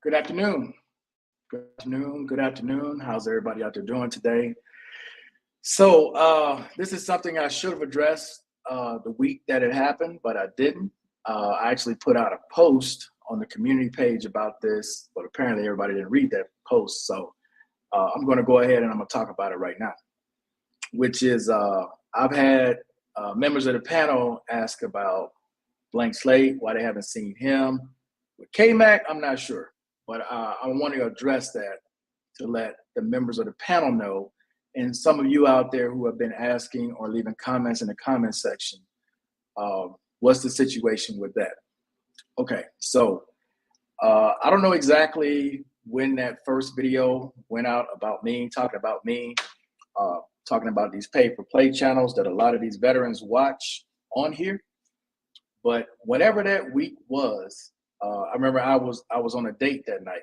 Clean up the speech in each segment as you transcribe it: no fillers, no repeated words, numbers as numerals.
Good afternoon. Good afternoon. Good afternoon. How's everybody out there doing today? So this is something I should have addressed the week that it happened, but I didn't. I actually put out a post on the community page about this, but apparently everybody didn't read that post. So I'm going to go ahead and I'm going to talk about it right now, which is I've had members of the panel ask about Blank Slate, why they haven't seen him. With K-Mac, I'm not sure. But I want to address that to let the members of the panel know, and some of you out there who have been asking or leaving comments in the comment section, what's the situation with that? Okay, so I don't know exactly when that first video went out about me, talking about these pay-for-play channels that a lot of these veterans watch on here. But whenever that week was, I remember I was on a date that night,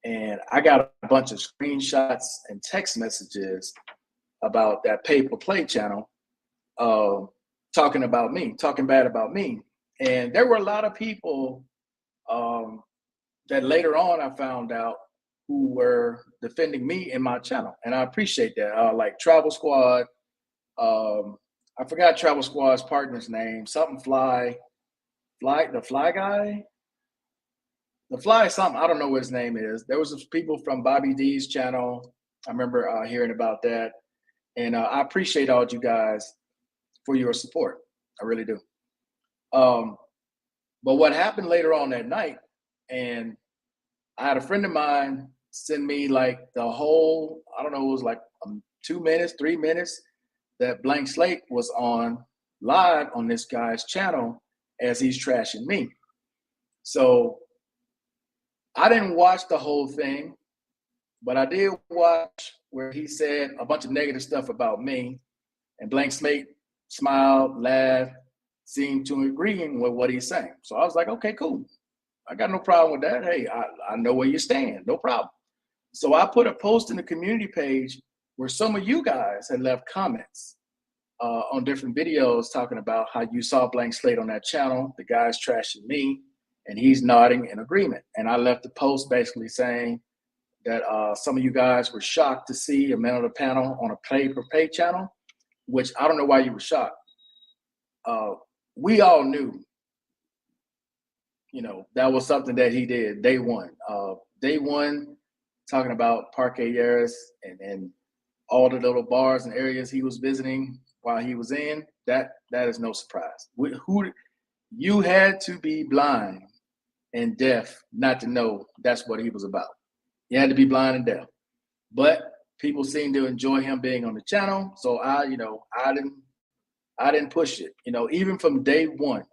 and I got a bunch of screenshots and text messages about that pay-per-play channel, talking bad about me. And there were a lot of people that later on I found out who were defending me in my channel, and I appreciate that. Like Travel Squad, I forgot Travel Squad's partner's name, something Fly, the Fly guy. The Fly something, I don't know what his name is. There was some people from Bobby D's channel. I remember hearing about that. And I appreciate all you guys for your support. I really do. But what happened later on that night, and I had a friend of mine send me like the whole, I don't know, it was like 2 minutes, 3 minutes that Blank Slate was on live on this guy's channel as he's trashing me. So I didn't watch the whole thing, but I did watch where he said a bunch of negative stuff about me, and Blank Slate smiled, laughed, seemed to agree with what he's saying. So I was like, okay, cool. I got no problem with that. Hey, I know where you stand, no problem. So I put a post in the community page where some of you guys had left comments on different videos talking about how you saw Blank Slate on that channel, the guy's trashing me, and he's nodding in agreement. And I left the post basically saying that some of you guys were shocked to see a man on the panel on a pay-per-pay channel, which I don't know why you were shocked. We all knew, that was something that he did day one. Day one, talking about Parque Yaris and all the little bars and areas he was visiting while he was in, that is no surprise. You had to be blind and deaf not to know that's what he was about. You had to be blind and deaf. But people seemed to enjoy him being on the channel, so I didn't push it, even from day one.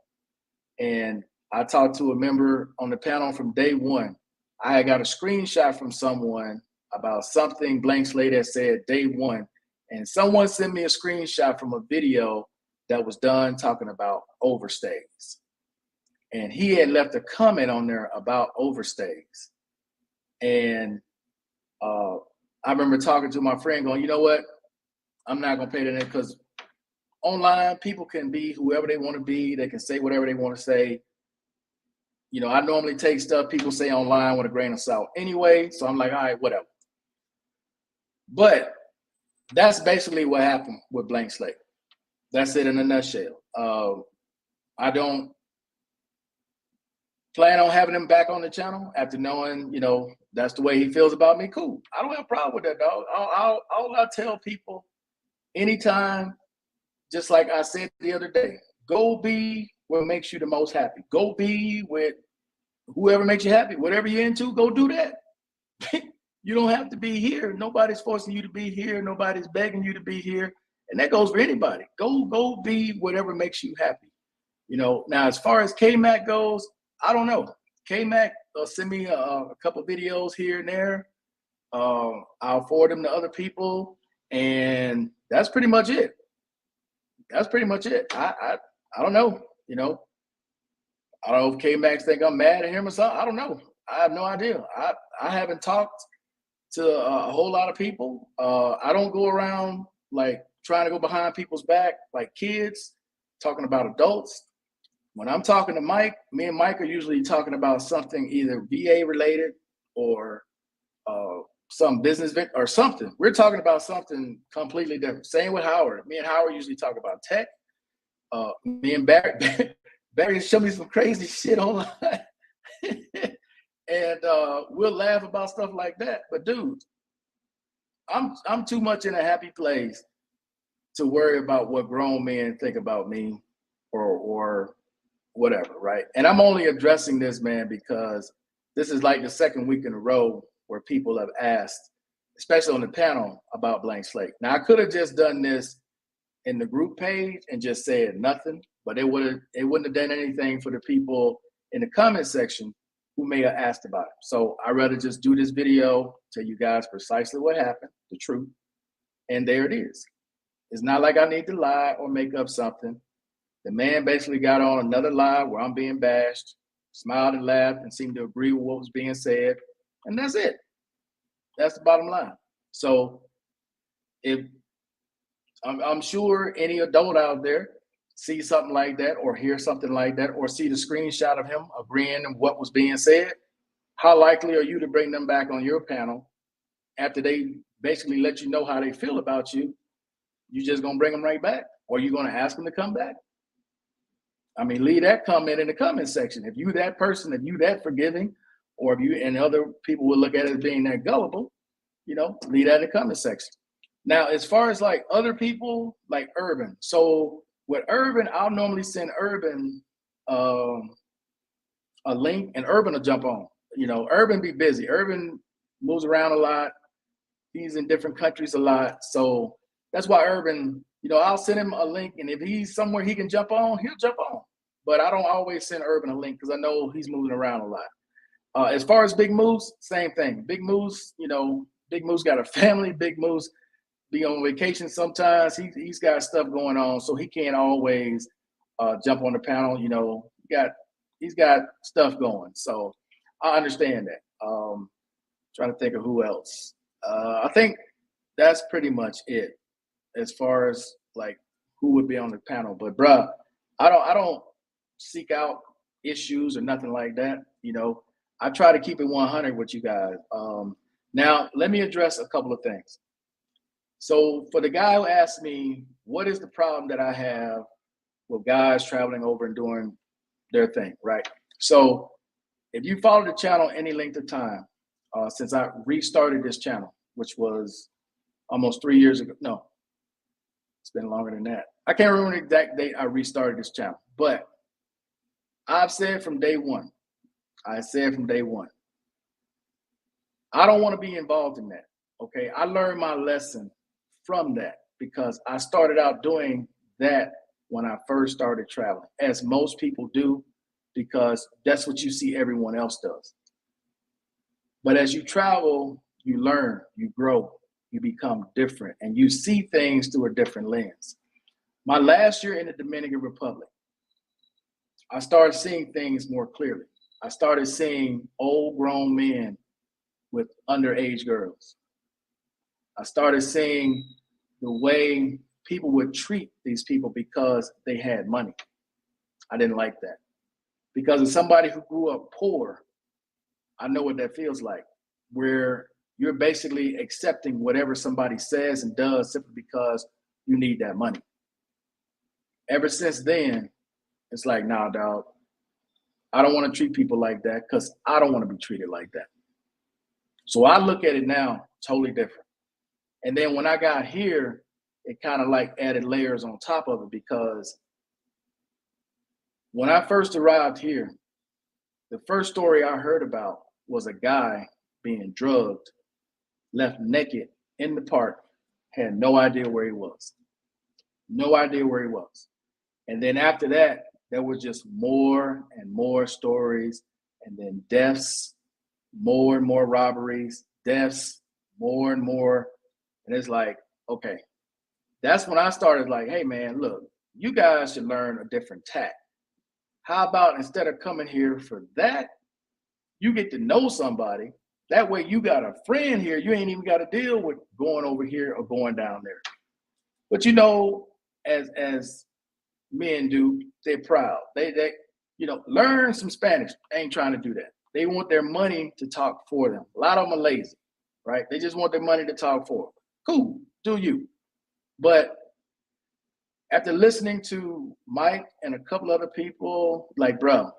And I talked to a member on the panel from day one. I had got a screenshot from someone about something Blank Slate had said day one, and someone sent me a screenshot from a video that was done talking about overstays. And he had left a comment on there about overstays. And I remember talking to my friend going, you know what? I'm not going to pay that because online people can be whoever they want to be. They can say whatever they want to say. I normally take stuff people say online with a grain of salt anyway. So I'm like, all right, whatever. But that's basically what happened with Blank Slate. That's it in a nutshell. I don't plan on having him back on the channel after knowing, that's the way he feels about me. Cool. I don't have a problem with that, dog. All I tell people anytime, just like I said the other day, go be what makes you the most happy. Go be with whoever makes you happy. Whatever you're into, go do that. You don't have to be here. Nobody's forcing you to be here. Nobody's begging you to be here. And that goes for anybody. Go be whatever makes you happy. Now, as far as K-Mac goes, I don't know. K-Mac send me a couple videos here and there. I'll forward them to other people. And that's pretty much it. I don't know. I don't know if K-Max think I'm mad at him or something. I don't know. I have no idea. I haven't talked to a whole lot of people. I don't go around like trying to go behind people's back like kids talking about adults. When I'm talking to Mike, me and Mike are usually talking about something either VA related or some business or something. We're talking about something completely different. Same with Howard. Me and Howard usually talk about tech. Me and Barry, Barry show me some crazy shit online. And we'll laugh about stuff like that. But dude, I'm too much in a happy place to worry about what grown men think about me or whatever, right? And I'm only addressing this, man, because this is like the second week in a row where people have asked, especially on the panel, about blank slate. Now, I could have just done this in the group page and just said nothing, but it wouldn't have done anything for the people in the comment section who may have asked about it. So I'd rather just do this video, tell you guys precisely what happened, the truth, and there it is. It's not like I need to lie or make up something. The man basically got on another live where I'm being bashed, smiled and laughed and seemed to agree with what was being said, and that's it. That's the bottom line. So if I'm sure any adult out there see something like that or hear something like that or see the screenshot of him agreeing with what was being said, how likely are you to bring them back on your panel after they basically let you know how they feel about you? You just gonna bring them right back, or you gonna ask them to come back? I mean, leave that comment in the comment section. If you that person, if you that forgiving, or if you and other people will look at it as being that gullible, leave that in the comment section. Now, as far as like other people, like Urban. So with Urban, I'll normally send Urban a link, and Urban will jump on. Urban be busy. Urban moves around a lot. He's in different countries a lot. So that's why Urban, I'll send him a link, and if he's somewhere he can jump on, he'll jump on. But I don't always send Urban a link because I know he's moving around a lot. As far as Big Moose, same thing. Big Moose, Big Moose got a family. Big Moose be on vacation sometimes. He's got stuff going on, so he can't always jump on the panel. He's got stuff going, so I understand that. Trying to think of who else. I think that's pretty much it as far as like who would be on the panel. But bruh, I don't seek out issues or nothing like that. I try to keep it 100 with you guys. Now let me address a couple of things. So for the guy who asked me, what is the problem that I have with guys traveling over and doing their thing, right? So if you follow the channel any length of time, since I restarted this channel, which was almost 3 years ago. No, it's been longer than that. I can't remember the exact date I restarted this channel, but I've said from day one, I don't want to be involved in that, okay? I learned my lesson from that because I started out doing that when I first started traveling, as most people do, because that's what you see everyone else does. But as you travel, you learn, you grow, you become different, and you see things through a different lens. My last year in the Dominican Republic, I started seeing things more clearly. I started seeing old grown men with underage girls. I started seeing the way people would treat these people because they had money. I didn't like that. Because as somebody who grew up poor, I know what that feels like, where you're basically accepting whatever somebody says and does simply because you need that money. Ever since then, it's like, nah, dog, I don't want to treat people like that because I don't want to be treated like that. So I look at it now totally different. And then when I got here, it kind of like added layers on top of it, because when I first arrived here, the first story I heard about was a guy being drugged, left naked in the park, had no idea where he was. No idea where he was. And then after that, there was just more and more stories, and then deaths, more and more robberies, deaths, more and more. And it's like, okay, that's when I started like, hey man, look, you guys should learn a different tack. How about instead of coming here for that, you get to know somebody. That way you got a friend here. You ain't even got to deal with going over here or going down there. But as men do, they're proud. learn some Spanish. They ain't trying to do that. They want their money to talk for them. A lot of them are lazy, right? They just want their money to talk for them. Cool, do you. But after listening to Mike and a couple other people, like, bro,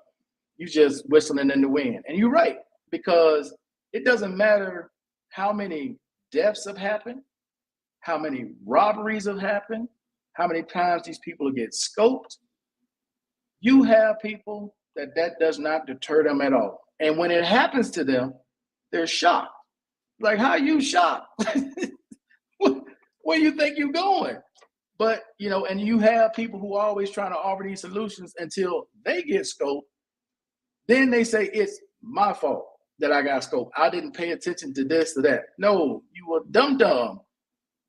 you just whistling in the wind. And you're right, because it doesn't matter how many deaths have happened, how many robberies have happened, how many times these people get scoped. You have people that does not deter them at all. And when it happens to them, they're shocked. Like, how are you shocked? Where you think you're going? But, and you have people who are always trying to offer these solutions until they get scoped. Then they say, it's my fault that I got scoped. I didn't pay attention to this or that. No, you were dumb.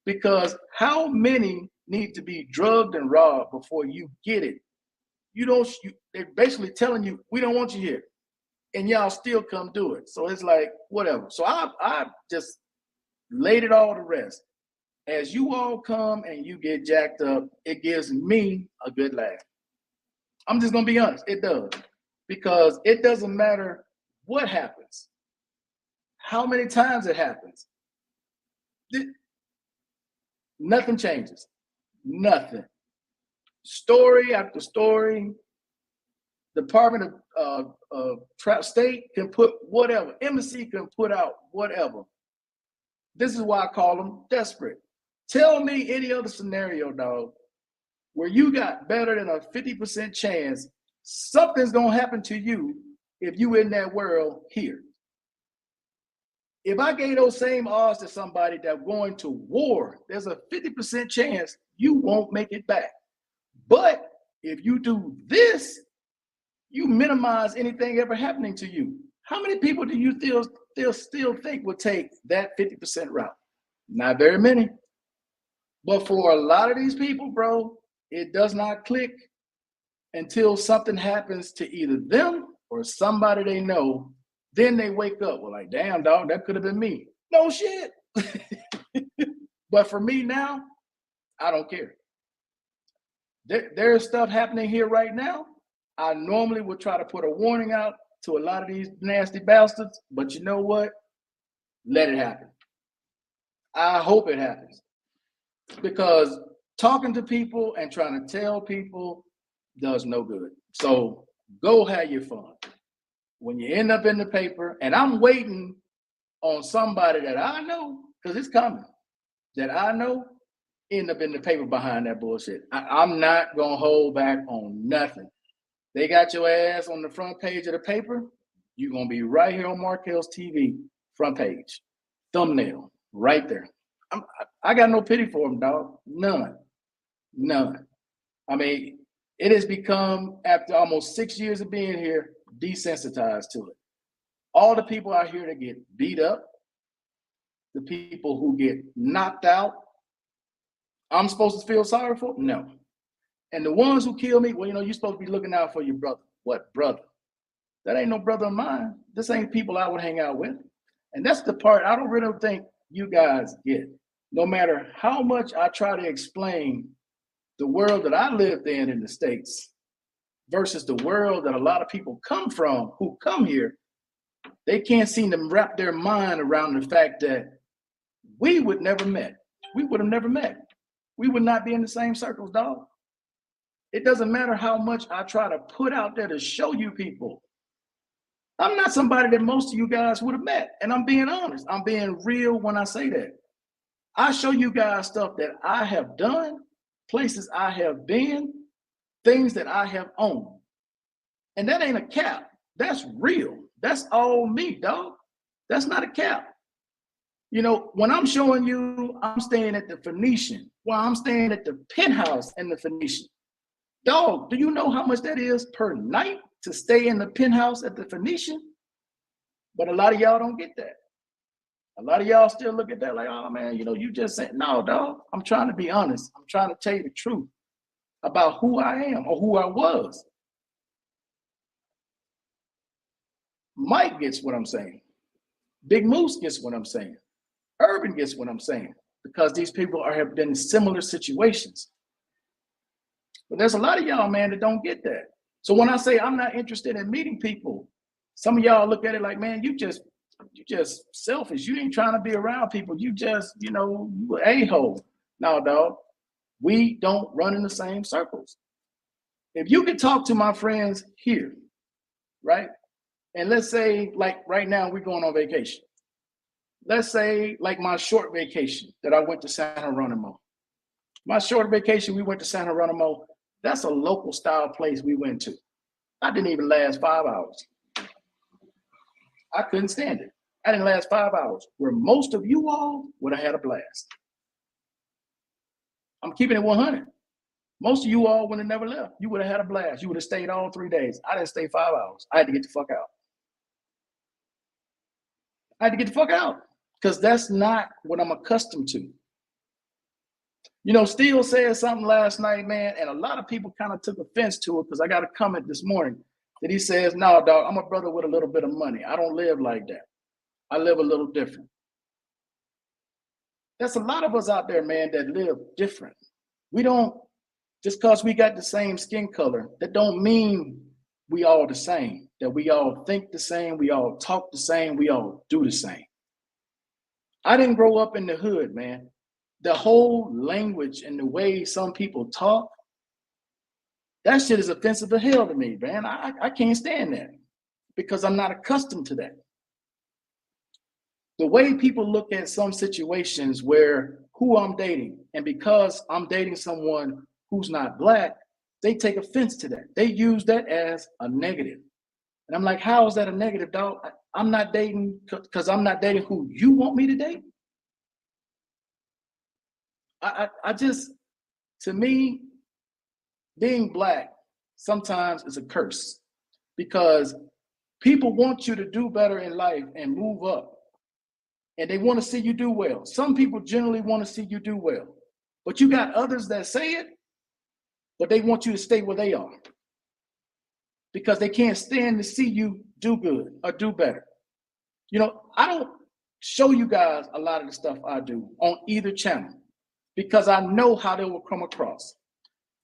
Because how many need to be drugged and robbed before you get it? They're basically telling you, we don't want you here. And y'all still come do it. So it's like, whatever. So I just laid it all to rest. As you all come and you get jacked up, it gives me a good laugh. I'm just going to be honest. It does. Because it doesn't matter what happens, how many times it happens. Nothing changes. Nothing. Story after story. Department of State can put whatever. Embassy can put out whatever. This is why I call them desperate. Tell me any other scenario, dog, where you got better than a 50% chance something's going to happen to you if you in that world here. If I gave those same odds to somebody that's going to war, there's a 50% chance you won't make it back. But if you do this, you minimize anything ever happening to you. How many people do you still think would take that 50% route? Not very many. But for a lot of these people, bro, it does not click until something happens to either them or somebody they know. Then they wake up. Well, like, damn, dog, that could have been me. No shit. But for me now, I don't care. There's stuff happening here right now. I normally would try to put a warning out to a lot of these nasty bastards, but you know what? Let it happen. I hope it happens. Because talking to people and trying to tell people does no good. So go have your fun. When you end up in the paper, and I'm waiting on somebody that I know, because it's coming, that I know, end up in the paper behind that bullshit. I'm not going to hold back on nothing. They got your ass on the front page of the paper, you're going to be right here on Markel's TV, front page, thumbnail, right there. I got no pity for them, dog. None. I mean, it has become, after almost 6 years of being here, desensitized to it. All the people out here that get beat up, the people who get knocked out, I'm supposed to feel sorry for? No. And the ones who kill me, well, you're supposed to be looking out for your brother. What brother? That ain't no brother of mine. This ain't people I would hang out with. And that's the part I don't really think you guys get. No matter how much I try to explain the world that I lived in the States versus the world that a lot of people come from who come here, they can't seem to wrap their mind around the fact that we would never met. We would have never met. We would not be in the same circles, dog. It doesn't matter how much I try to put out there to show you people. I'm not somebody that most of you guys would have met. And I'm being honest. I'm being real when I say that. I show you guys stuff that I have done, places I have been, things that I have owned. And that ain't a cap. That's real. That's all me, dog. That's not a cap. When I'm showing you, I'm staying at the Phoenician. Well, I'm staying at the penthouse in the Phoenician. Dog, do you know how much that is per night to stay in the penthouse at the Phoenician? But a lot of y'all don't get that. A lot of y'all still look at that like, oh man, you just said, no, dog. I'm trying to be honest. I'm trying to tell you the truth about who I am or who I was. Mike gets what I'm saying. Big Moose gets what I'm saying. Urban gets what I'm saying, because these people have been in similar situations. But there's a lot of y'all, man, that don't get that. So when I say I'm not interested in meeting people, some of y'all look at it like, man, you just selfish. You ain't trying to be around people. You just, you an a-hole. No, dog. We don't run in the same circles. If you can talk to my friends here, right? And let's say, like right now, we're going on vacation. Let's say, like my short vacation that I went to San Geronimo. My short vacation, we went to San Geronimo. That's a local style place we went to. I didn't even last 5 hours. I couldn't stand it. I didn't last 5 hours, where most of you all would have had a blast. I'm keeping it 100. Most of you all would have never left. You would have had a blast. You would have stayed all 3 days. I didn't stay 5 hours. I had to get the fuck out. I had to get the fuck out because that's not what I'm accustomed to. Steele said something last night, man, and a lot of people kind of took offense to it because I got a comment this morning that he says, no, dog, I'm a brother with a little bit of money. I don't live like that. I live a little different. There's a lot of us out there, man, that live different. We don't, just because we got the same skin color, that don't mean we all the same, that we all think the same, we all talk the same, we all do the same. I didn't grow up in the hood, man. The whole language and the way some people talk, that shit is offensive as hell to me, man. I can't stand that because I'm not accustomed to that. The way people look at some situations where who I'm dating, and because I'm dating someone who's not Black, they take offense to that. They use that as a negative. And I'm like, how is that a negative, dog? I'm not dating because I'm not dating who you want me to date. I just, to me, being Black sometimes is a curse because people want you to do better in life and move up. And they want to see you do well. Some people generally want to see you do well. But you got others that say it, but they want you to stay where they are because they can't stand to see you do good or do better. I don't show you guys a lot of the stuff I do on either channel because I know how they will come across.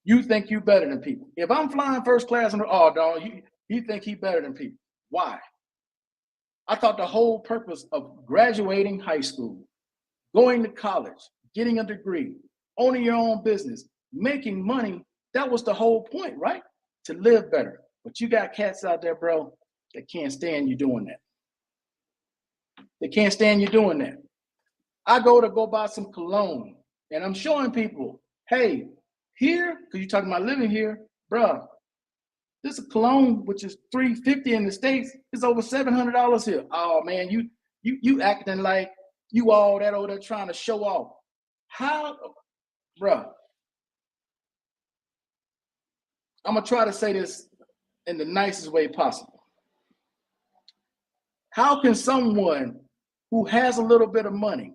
You think you better than people. If I'm flying first class, dog, you think he better than people. Why? I thought the whole purpose of graduating high school, going to college, getting a degree, owning your own business, making money, that was the whole point, right? To live better. But you got cats out there, bro, that can't stand you doing that. They can't stand you doing that. I go buy some cologne, and I'm showing people, hey, here, because you're talking about living here, bro, this cologne, which is $350 in the States, is over $700 here. Oh man, you acting like you all that over there trying to show off. How, bruh? I'm gonna try to say this in the nicest way possible. How can someone who has a little bit of money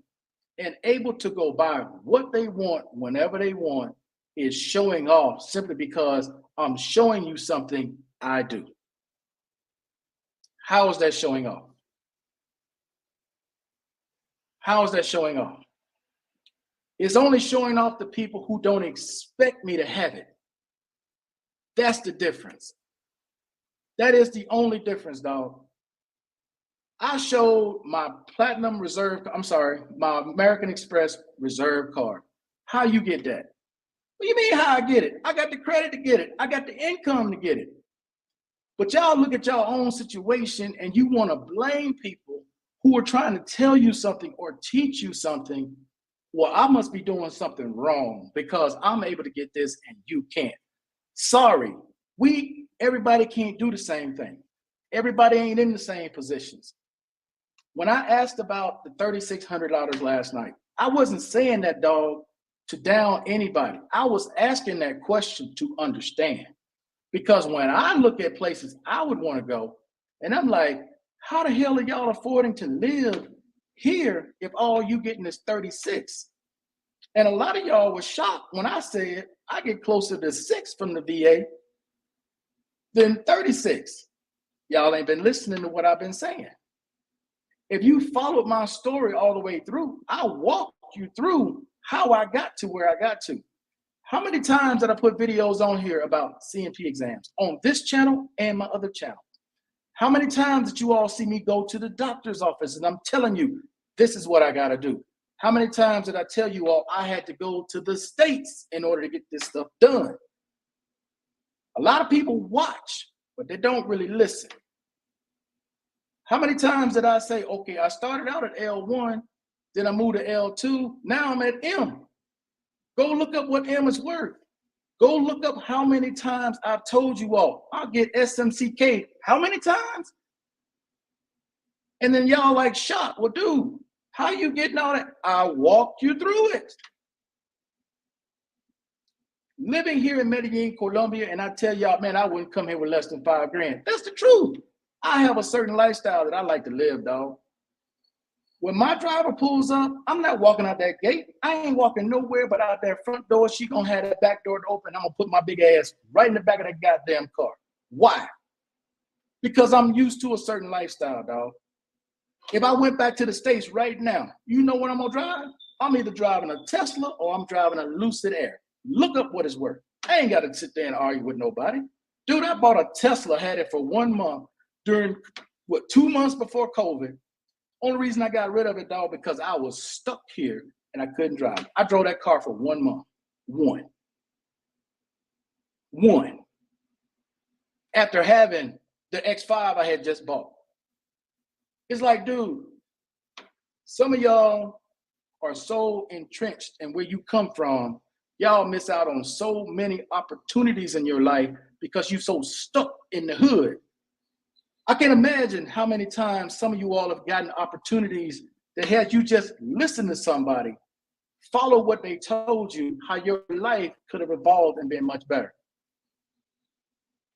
and able to go buy what they want whenever they want is showing off simply because I'm showing you something I do? How is that showing off? How is that showing off? It's only showing off to people who don't expect me to have it. That's the difference. That is the only difference, dog. I showed my my American Express Reserve card. How you get that? What do you mean how I get it? I got the credit to get it. I got the income to get it. But y'all look at y'all own situation and you want to blame people who are trying to tell you something or teach you something. Well, I must be doing something wrong because I'm able to get this and you can't. Sorry, everybody can't do the same thing. Everybody ain't in the same positions. When I asked about the $3,600 last night, I wasn't saying that, dog, to down anybody. I was asking that question to understand. Because when I look at places I would want to go, and I'm like, how the hell are y'all affording to live here if all you getting is 36? And a lot of y'all was shocked when I said I get closer to 6 from the VA than 36. Y'all ain't been listening to what I've been saying. If you followed my story all the way through, I walked you through how I got to where I got to. How many times did I put videos on here about CNP exams on this channel and my other channel? How many times did you all see me go to the doctor's office and I'm telling you, this is what I got to do? How many times did I tell you all I had to go to the States in order to get this stuff done? A lot of people watch, but they don't really listen. How many times did I say, okay, I started out at L1, then I moved to L2, now I'm at M. Go look up what M is worth. Go look up how many times I've told you all, I'll get SMCK. How many times? And then y'all like shocked. Well, dude, how you getting all that? I walked you through it. Living here in Medellin, Colombia, and I tell y'all, man, I wouldn't come here with less than $5,000. That's the truth. I have a certain lifestyle that I like to live, dog. When my driver pulls up, I'm not walking out that gate. I ain't walking nowhere but out that front door. She gonna have that back door open. I'm gonna put my big ass right in the back of that goddamn car. Why? Because I'm used to a certain lifestyle, dog. If I went back to the States right now, you know what I'm gonna drive? I'm either driving a Tesla or I'm driving a Lucid Air. Look up what it's worth. I ain't gotta sit there and argue with nobody. Dude, I bought a Tesla, had it for 1 month during, 2 months before COVID. Only reason I got rid of it, dog, because I was stuck here and I couldn't drive. I drove that car for 1 month. One. After having the X5 I had just bought. It's like, dude, some of y'all are so entrenched in where you come from, y'all miss out on so many opportunities in your life because you're so stuck in the hood. I can imagine how many times some of you all have gotten opportunities that had you just listen to somebody, follow what they told you, how your life could have evolved and been much better.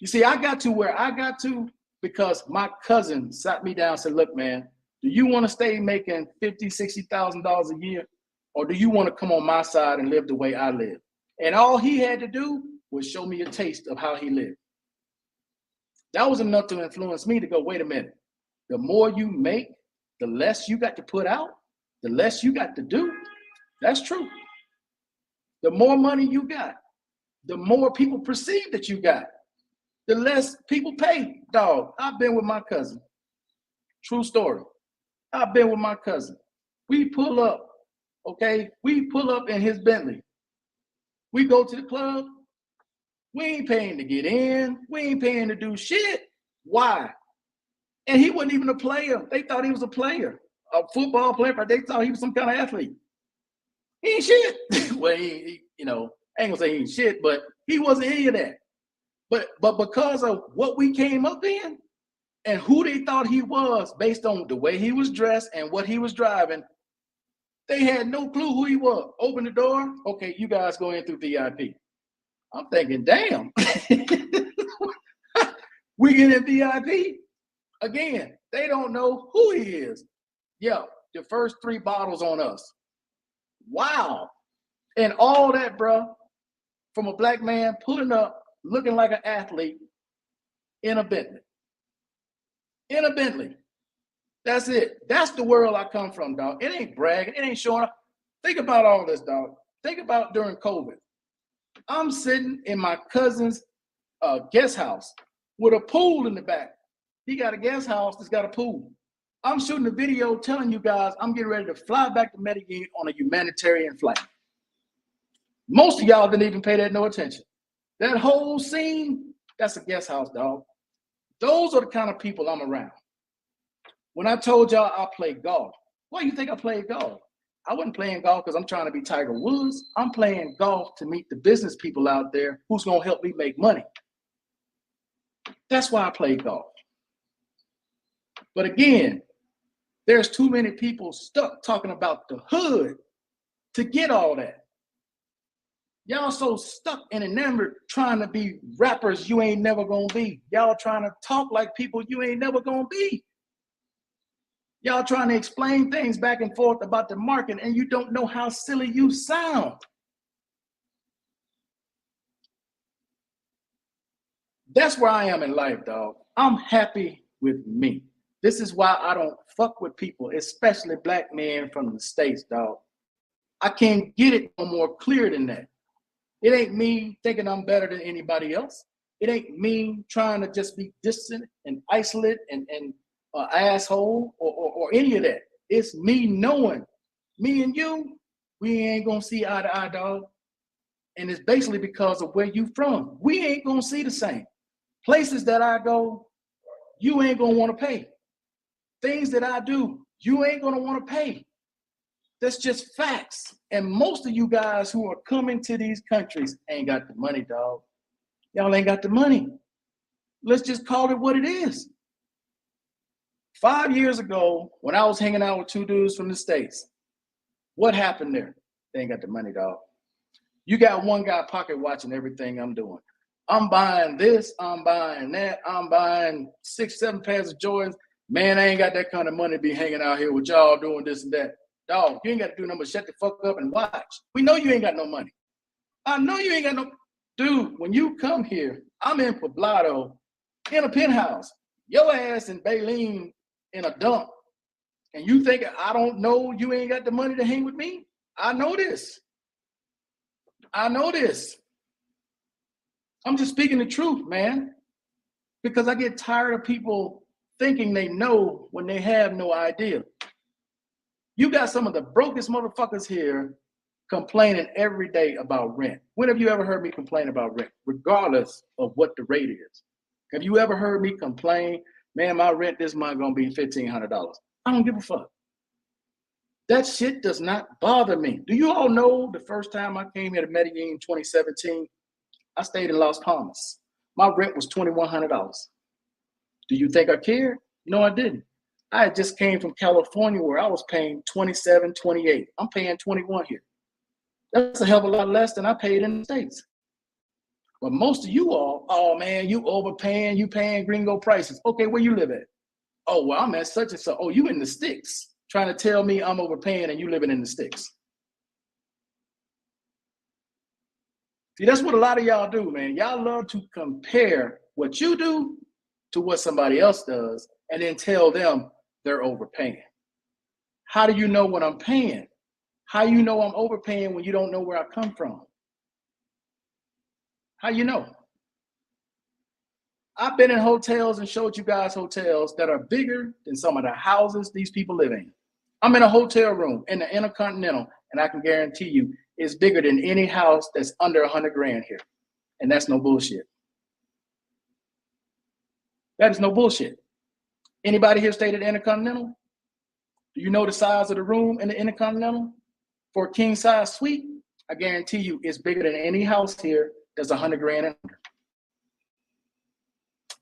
You see, I got to where I got to because my cousin sat me down and said, look, man, do you want to stay making $50,000, $60,000 a year? Or do you want to come on my side and live the way I live? And all he had to do was show me a taste of how he lived. That was enough to influence me to go, wait a minute. The more you make, the less you got to put out, the less you got to do. That's true. The more money you got, the more people perceive that you got, the less people pay. Dog, I've been with my cousin. True story. I've been with my cousin. We pull up, okay? We pull up in his Bentley. We go to the club. We ain't paying to get in. We ain't paying to do shit. Why? And he wasn't even a player. They thought he was a player, a football player, but they thought he was some kind of athlete. He ain't shit. Well, I ain't gonna say he ain't shit, but he wasn't any of that. But because of what we came up in and who they thought he was based on the way he was dressed and what he was driving, they had no clue who he was. Open the door. Okay, you guys go in through VIP. I'm thinking, damn, we get in VIP. Again, they don't know who he is. Yeah, the first 3 bottles on us. Wow. And all that, bro, from a black man pulling up, looking like an athlete in a Bentley. In a Bentley. That's it. That's the world I come from, dog. It ain't bragging. It ain't showing up. Think about all this, dog. Think about during COVID. I'm sitting in my cousin's guest house with a pool in the back. He got a guest house that's got a pool. I'm shooting a video telling you guys I'm getting ready to fly back to Medellin on a humanitarian flight. Most of y'all didn't even pay that no attention. That whole scene, that's a guest house, dog. Those are the kind of people I'm around. When I told y'all I play golf, why do you think I played golf? I wasn't playing golf because I'm trying to be Tiger Woods. I'm playing golf to meet the business people out there who's going to help me make money. That's why I play golf. But again, there's too many people stuck talking about the hood to get all that. Y'all so stuck and enamored trying to be rappers you ain't never gonna be. Y'all trying to talk like people you ain't never gonna be. Y'all trying to explain things back and forth about the market and you don't know how silly you sound. That's where I am in life, dog. I'm happy with me. This is why I don't fuck with people, especially black men from the States, dog. I can't get it no more clear than that. It ain't me thinking I'm better than anybody else. It ain't me trying to just be distant and isolate and asshole or any of that. It's me knowing me and you, we ain't gonna see eye to eye, dog. And it's basically because of where you from. We ain't gonna see the same. Places that I go, you ain't gonna want to pay. Things that I do, you ain't gonna want to pay. That's just facts. And most of you guys who are coming to these countries ain't got the money, dog. Y'all ain't got the money. Let's just call it what it is. 5 years ago, when I was hanging out with two dudes from the States, what happened there? They ain't got the money, dog. You got one guy pocket watching everything I'm doing. I'm buying this, I'm buying that, I'm buying 6, 7 pairs of Jordans. Man, I ain't got that kind of money to be hanging out here with y'all doing this and that. Dog, you ain't got to do nothing but shut the fuck up and watch. We know you ain't got no money. I know you ain't got no. Dude, when you come here, I'm in Poblado in a penthouse. Your ass in Baleen in a dump. And you think I don't know you ain't got the money to hang with me? I know this. I know this. I'm just speaking the truth, man. Because I get tired of people thinking they know when they have no idea. You got some of the brokest motherfuckers here complaining every day about rent. When have you ever heard me complain about rent, regardless of what the rate is? Have you ever heard me complain, man, my rent this month gonna be $1,500? I don't give a fuck. That shit does not bother me. Do you all know the first time I came here to Medellin in 2017, I stayed in Las Palmas. My rent was $2,100. Do you think I cared? No, I didn't. I had just came from California where I was paying 27, 28. I'm paying 21 here. That's a hell of a lot less than I paid in the States. But most of you all, oh man, you overpaying, you paying gringo prices. Okay, where you live at? Oh, well, I'm at such and so. Oh, you in the sticks, trying to tell me I'm overpaying and you living in the sticks. See, that's what a lot of y'all do, man. Y'all love to compare what you do to what somebody else does and then tell them they're overpaying. How do you know what I'm paying? How you know I'm overpaying when you don't know where I come from? How you know? I've been in hotels and showed you guys hotels that are bigger than some of the houses these people live in. I'm in a hotel room in the Intercontinental, and I can guarantee you it's bigger than any house that's under 100 grand here. And that's no bullshit. That is no bullshit. Anybody here stayed at the Intercontinental? Do you know the size of the room in the Intercontinental? For a king size suite, I guarantee you it's bigger than any house here that's 100 grand and under.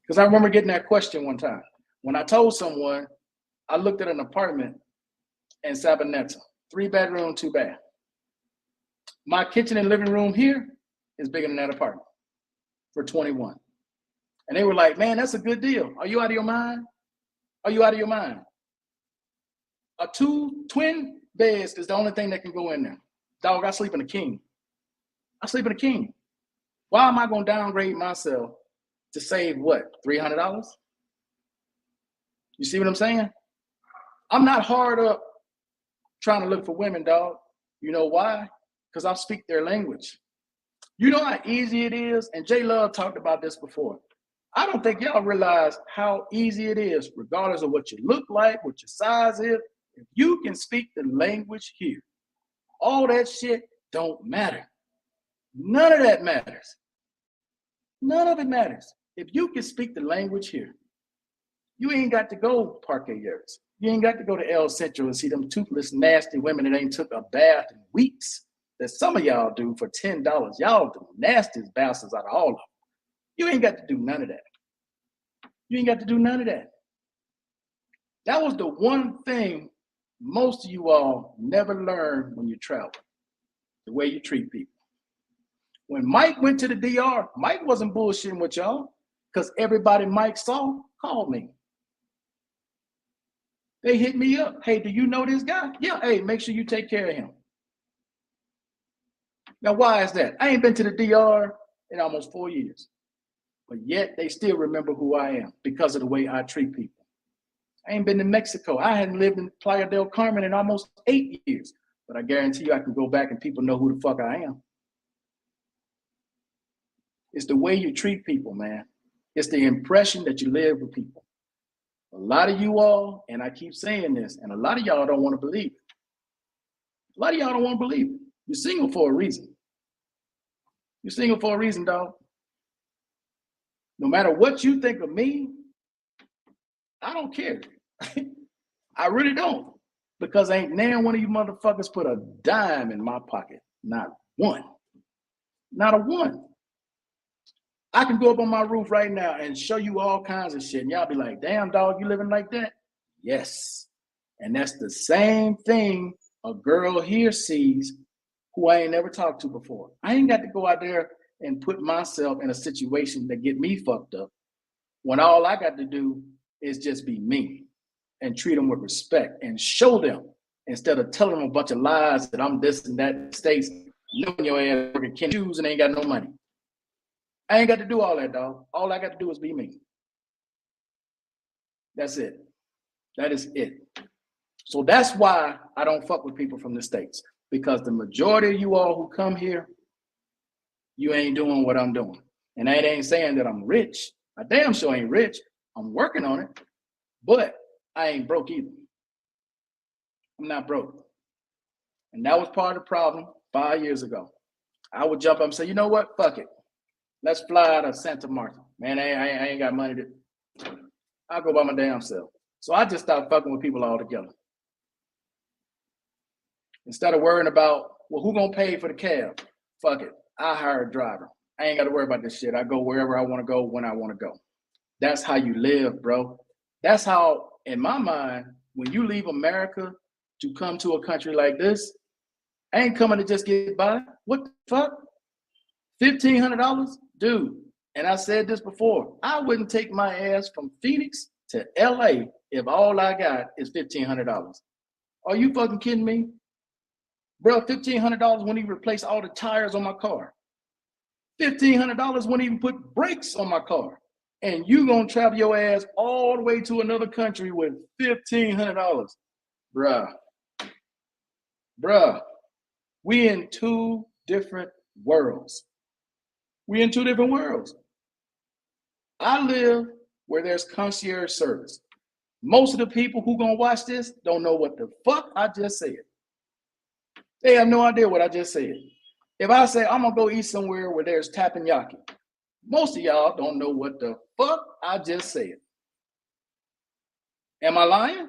Because I remember getting that question one time. When I told someone, I looked at an apartment in Sabaneta, 3-bedroom, 2-bath. My kitchen and living room here is bigger than that apartment for 21. And they were like, man, that's a good deal. Are you out of your mind? Are you out of your mind? A 2 twin beds is the only thing that can go in there. Dog, I sleep in a king. I sleep in a king. Why am I going to downgrade myself to save what, $300? You see what I'm saying? I'm not hard up trying to look for women, dog. You know why? Because I speak their language. You know how easy it is? And J Love talked about this before. I don't think y'all realize how easy it is, regardless of what you look like, what your size is. If you can speak the language here, all that shit don't matter. None of that matters. None of it matters. If you can speak the language here, you ain't got to go Parque Years. You ain't got to go to El Centro and see them toothless, nasty women that ain't took a bath in weeks. That some of y'all do for $10. Y'all the nastiest bastards out of all of them. You ain't got to do none of that. You ain't got to do none of that. That was the one thing most of you all never learned when you travel, the way you treat people. When Mike went to the DR, Mike wasn't bullshitting with y'all because everybody Mike saw called me. They hit me up. Hey, do you know this guy? Yeah, hey, make sure you take care of him. Now, why is that? I ain't been to the DR in almost 4 years, but yet they still remember who I am because of the way I treat people. I ain't been to Mexico. I hadn't lived in Playa del Carmen in almost 8 years, but I guarantee you I can go back and people know who the fuck I am. It's the way you treat people, man. It's the impression that you live with people. A lot of you all, and I keep saying this, and a lot of y'all don't want to believe it. A lot of y'all don't want to believe it. You're single for a reason. You're single for a reason, dog. No matter what you think of me, I don't care. I really don't. Because ain't now one of you motherfuckers put a dime in my pocket. Not one. Not a one. I can go up on my roof right now and show you all kinds of shit. And y'all be like, damn, dog, you living like that? Yes. And that's the same thing a girl here sees who I ain't never talked to before. I ain't got to go out there and put myself in a situation that get me fucked up when all I got to do is just be me and treat them with respect and show them instead of telling them a bunch of lies that I'm this and that states, living your ass working Kenny shoes and ain't got no money. I ain't got to do all that, dog. All I got to do is be me. That's it. That is it. So that's why I don't fuck with people from the States, because the majority of you all who come here, you ain't doing what I'm doing. And that ain't saying that I'm rich. I damn sure ain't rich. I'm working on it, but I ain't broke either. I'm not broke. And that was part of the problem 5 years ago. I would jump up and say, you know what? Fuck it. Let's fly out of Santa Marta. Man, I ain't got money to. I'll go by my damn self. So I just stopped fucking with people altogether. Instead of worrying about, well, who gonna pay for the cab? Fuck it. I hire a driver. I ain't got to worry about this shit. I go wherever I want to go when I want to go. That's how you live, bro. That's how, in my mind, when you leave America to come to a country like this, I ain't coming to just get by. What the fuck? $1,500? Dude, and I said this before, I wouldn't take my ass from Phoenix to LA if all I got is $1,500. Are you fucking kidding me? Bro, $1,500 wouldn't even replace all the tires on my car. $1,500 wouldn't even put brakes on my car. And you gonna travel your ass all the way to another country with $1,500. Bruh, we in two different worlds. We in two different worlds. I live where there's concierge service. Most of the people who gonna watch this don't know what the fuck I just said. They have no idea what I just said. If I say I'm gonna go eat somewhere where there's teppanyaki, most of y'all don't know what the fuck I just said. Am I lying?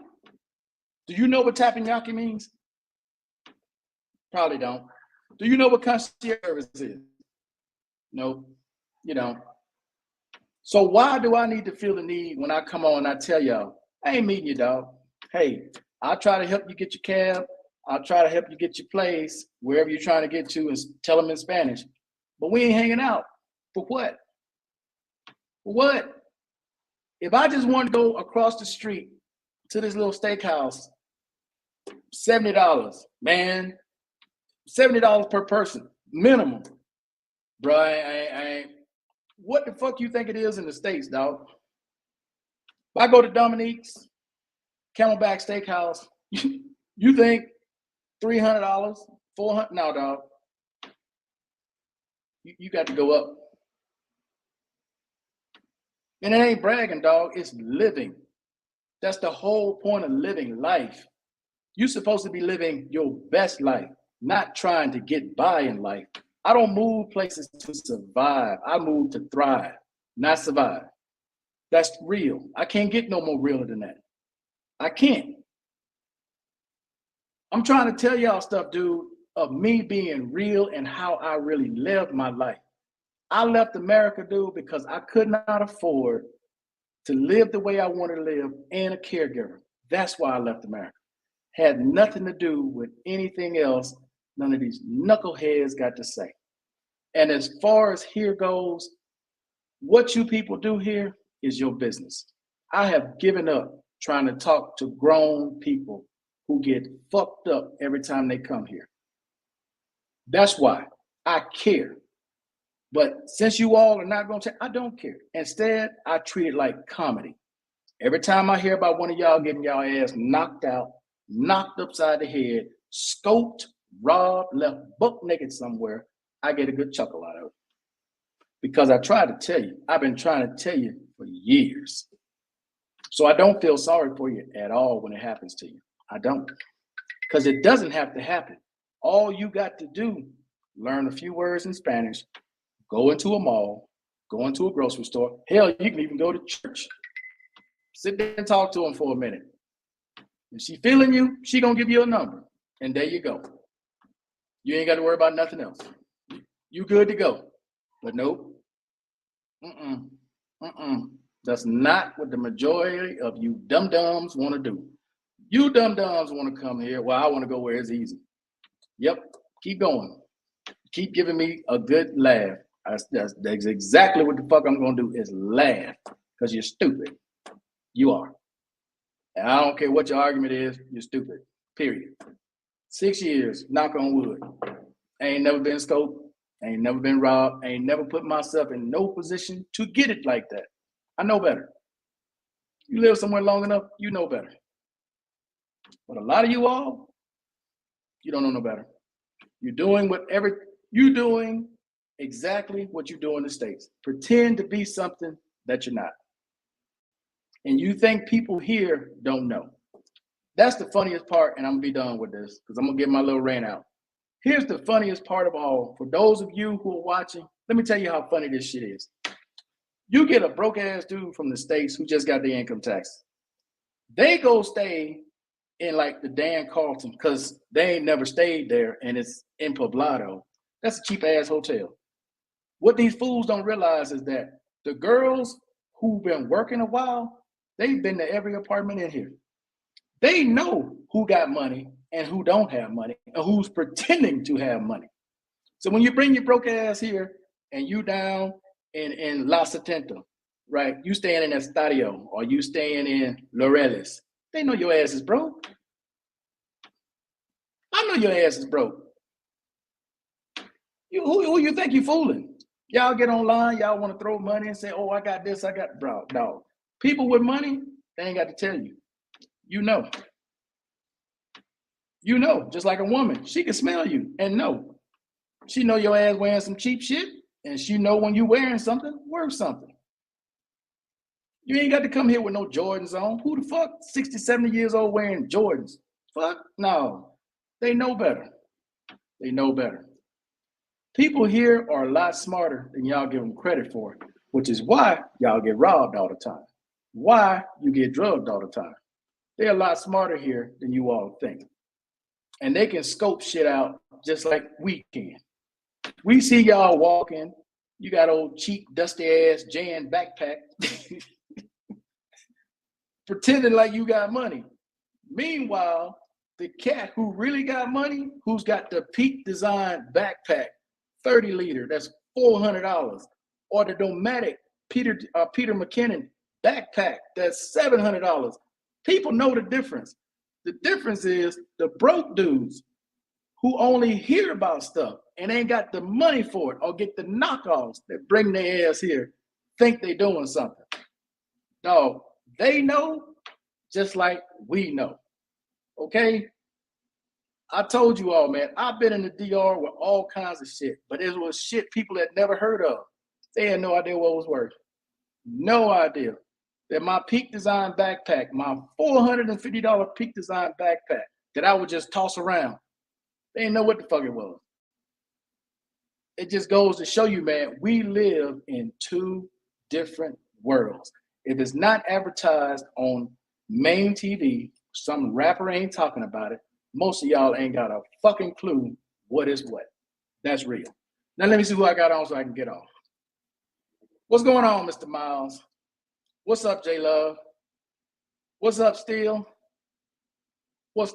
Do you know what teppanyaki means? Probably don't. Do you know what concierge service is? No, you don't. So why do I need to feel the need when I come on and I tell y'all, I ain't meeting you, dog. Hey, I'll try to help you get your cab. I'll try to help you get your place, wherever you're trying to get to, and tell them in Spanish. But we ain't hanging out. For what? For what? If I just want to go across the street to this little steakhouse, $70, man. $70 per person, minimum. Bro, I ain't. What the fuck you think it is in the States, dog? If I go to Dominique's, Camelback Steakhouse, you think $300, $400? No, dog. You got to go up. And it ain't bragging, dog. It's living. That's the whole point of living life. You're supposed to be living your best life, not trying to get by in life. I don't move places to survive. I move to thrive, not survive. That's real. I can't get no more realer than that. I can't. I'm trying to tell y'all stuff, dude, of me being real and how I really lived my life. I left America, dude, because I could not afford to live the way I wanted to live and a caregiver. That's why I left America. Had nothing to do with anything else none of these knuckleheads got to say. And as far as here goes, what you people do here is your business. I have given up trying to talk to grown people who get fucked up every time they come here. That's why I care. But since you all are not going to, I don't care. Instead, I treat it like comedy. Every time I hear about one of y'all getting y'all ass knocked out, knocked upside the head, scoped, robbed, left buck naked somewhere, I get a good chuckle out of it. because I tried to tell you. I've been trying to tell you for years. So I don't feel sorry for you at all when it happens to you. I don't. Because it doesn't have to happen. All you got to do, learn a few words in Spanish, go into a mall, go into a grocery store. Hell, you can even go to church. Sit there and talk to them for a minute. If she feeling you, she gonna give you a number. And there you go. You ain't got to worry about nothing else. You good to go. But nope. That's not what the majority of you dum-dums want to do. You dum-dums want to come here. Well, I want to go where it's easy. Yep. Keep going. Keep giving me a good laugh. That's exactly what the fuck I'm going to do is laugh because you're stupid. You are. And I don't care what your argument is. You're stupid. Period. 6 years, knock on wood. I ain't never been scoped. I ain't never been robbed. I ain't never put myself in no position to get it like that. I know better. You live somewhere long enough, you know better. But a lot of you all, you don't know no better. You're doing exactly what you do in the States. Pretend to be something that you're not. And you think people here don't know. That's the funniest part, and I'm gonna be done with this because I'm gonna get my little rant out. Here's the funniest part of all. For those of you who are watching, let me tell you how funny this shit is. You get a broke ass dude from the States who just got the income tax. They go stay in like the Dan Carlton because they ain't never stayed there and it's in Poblado. That's a cheap ass hotel. What these fools don't realize is that the girls who've been working a while, they've been to every apartment in here. They know who got money and who don't have money and who's pretending to have money. So when you bring your broke ass here and you down in La Setenta, right? You staying in Estadio or you staying in Laureles, they know your ass is broke. I know your ass is broke. Who you think you fooling? Y'all get online, y'all want to throw money and say, oh, I got this, I got, bro, no. People with money, they ain't got to tell you. You know. You know, just like a woman, she can smell you and know. She know your ass wearing some cheap shit, and she know when you wearing something, worth something. You ain't got to come here with no Jordans on. Who the fuck, 60, 70 years old wearing Jordans? Fuck, no. They know better. They know better. People here are a lot smarter than y'all give them credit for, which is why y'all get robbed all the time. Why you get drugged all the time. They're a lot smarter here than you all think. And they can scope shit out just like we can. We see y'all walking, you got old cheap, dusty ass Jan backpack, pretending like you got money. Meanwhile, the cat who really got money, who's got the Peak Design backpack, 30 liter, that's $400, or the Domatic Peter McKinnon backpack, that's $700. People know the difference. The difference is the broke dudes who only hear about stuff and ain't got the money for it or get the knockoffs that bring their ass here, think they doing something. Dog, they know just like we know. Okay? I told you all, man, I've been in the DR with all kinds of shit, but it was shit people had never heard of. They had no idea what it was worth. No idea. That my Peak Design backpack, my $450 Peak Design backpack that I would just toss around, they didn't know what the fuck it was. It just goes to show you, man, we live in two different worlds. If it's not advertised on main TV, some rapper ain't talking about it, most of y'all ain't got a fucking clue what is what. That's real. Now let me see who I got on so I can get off. What's going on, Mr. Miles? What's up, J-Love? What's up, Steel?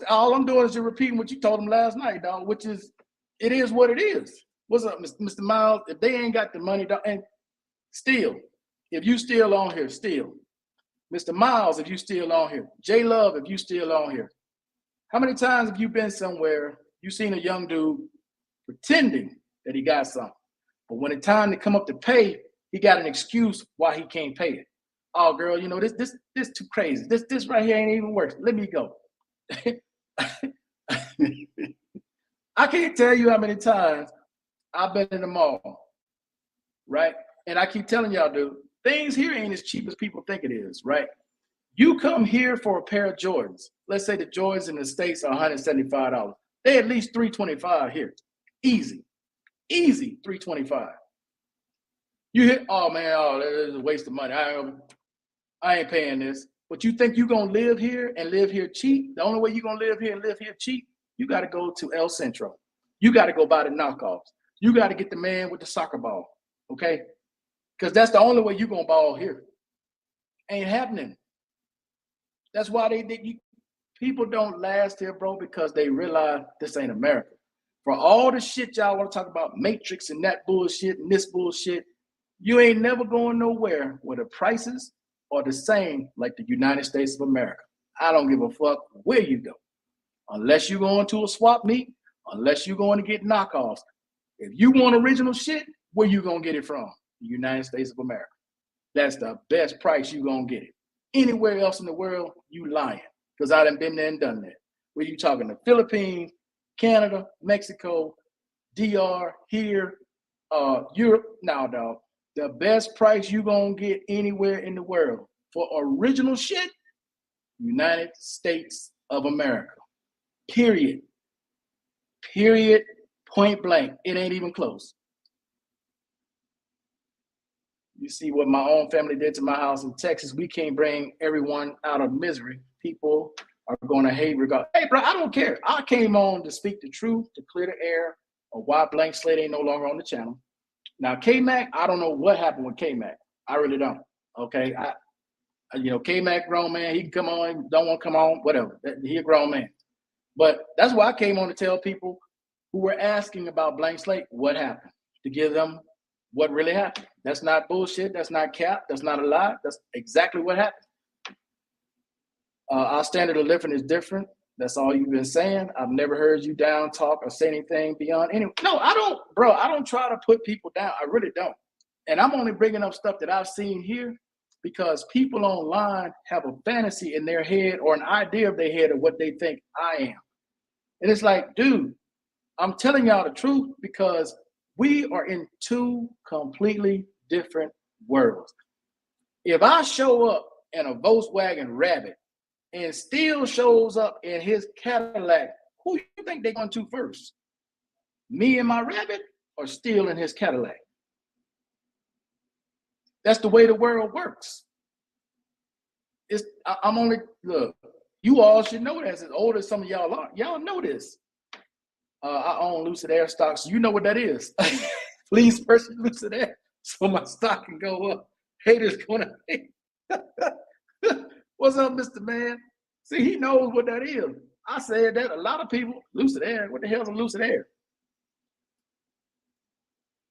All I'm doing is just repeating what you told him last night, dog, which is, it is what it is. What's up, Mr. Miles? If they ain't got the money, dog, and Steel, if you still on here, Steel. Mr. Miles, if you still on here. J-Love, if you still on here. How many times have you been somewhere, you seen a young dude pretending that he got something, but when it's time to come up to pay, he got an excuse why he can't pay it. Oh, girl, you know, this too crazy. This right here ain't even worth it. Let me go. I can't tell you how many times I've been in the mall, right? And I keep telling y'all, dude, things here ain't as cheap as people think it is, right? You come here for a pair of Jordans. Let's say the Jordans in the States are $175. They at least $325 here. Easy. Easy, $325. You hit, oh man, oh, that is a waste of money. I ain't paying this. But you think you're gonna live here and live here cheap? The only way you're gonna live here and live here cheap, you gotta go to El Centro. You gotta go buy the knockoffs. You gotta get the man with the soccer ball, okay? Because that's the only way you're gonna ball here. Ain't happening. That's why people don't last here, bro, because they realize this ain't America. For all the shit y'all want to talk about, Matrix and that bullshit and this bullshit, you ain't never going nowhere where the prices are the same like the United States of America. I don't give a fuck where you go. Unless you're going to a swap meet, unless you're going to get knockoffs. If you want original shit, where you going to get it from? The United States of America. That's the best price you going to get it. Anywhere else in the world, you lying. Because I done been there and done that. Where you talking the Philippines, Canada, Mexico, DR, here, Europe. Now, dog, the best price you gonna get anywhere in the world for original shit, United States of America. Period. Period. Point blank. It ain't even close. You see what my own family did to my house in Texas. We can't bring everyone out of misery. People are going to hate regard. Hey, bro, I don't care. I came on to speak the truth, to clear the air, or why Blank Slate ain't no longer on the channel. Now, K-Mac, I don't know what happened with K-Mac. I really don't. Okay, K-Mac, grown man, he can come on, don't want to come on, whatever. He a grown man. But that's why I came on to tell people who were asking about Blank Slate what happened, to give them what really happened. That's not bullshit. That's not cap. That's not a lie. That's exactly what happened. Our standard of living is different. That's all you've been saying. I've never heard you down talk or say anything beyond any. No, I don't, bro. I don't try to put people down. I really don't. And I'm only bringing up stuff that I've seen here because people online have a fantasy in their head or an idea of their head of what they think I am. And it's like, dude, I'm telling y'all the truth because we are in two completely different worlds. If I show up in a Volkswagen Rabbit and still shows up in his Cadillac, who you think they're going to first? Me and my Rabbit or still in his Cadillac? That's the way the world works. Look, you all should know this. As old as some of y'all are, y'all know this. I own Lucid Air stocks. So you know what that is. Please purchase Lucid Air so my stock can go up. Haters gonna hate. What's up, Mr. Man? See, he knows what that is. I said that. A lot of people, Lucid Air. What the hell's a Lucid Air?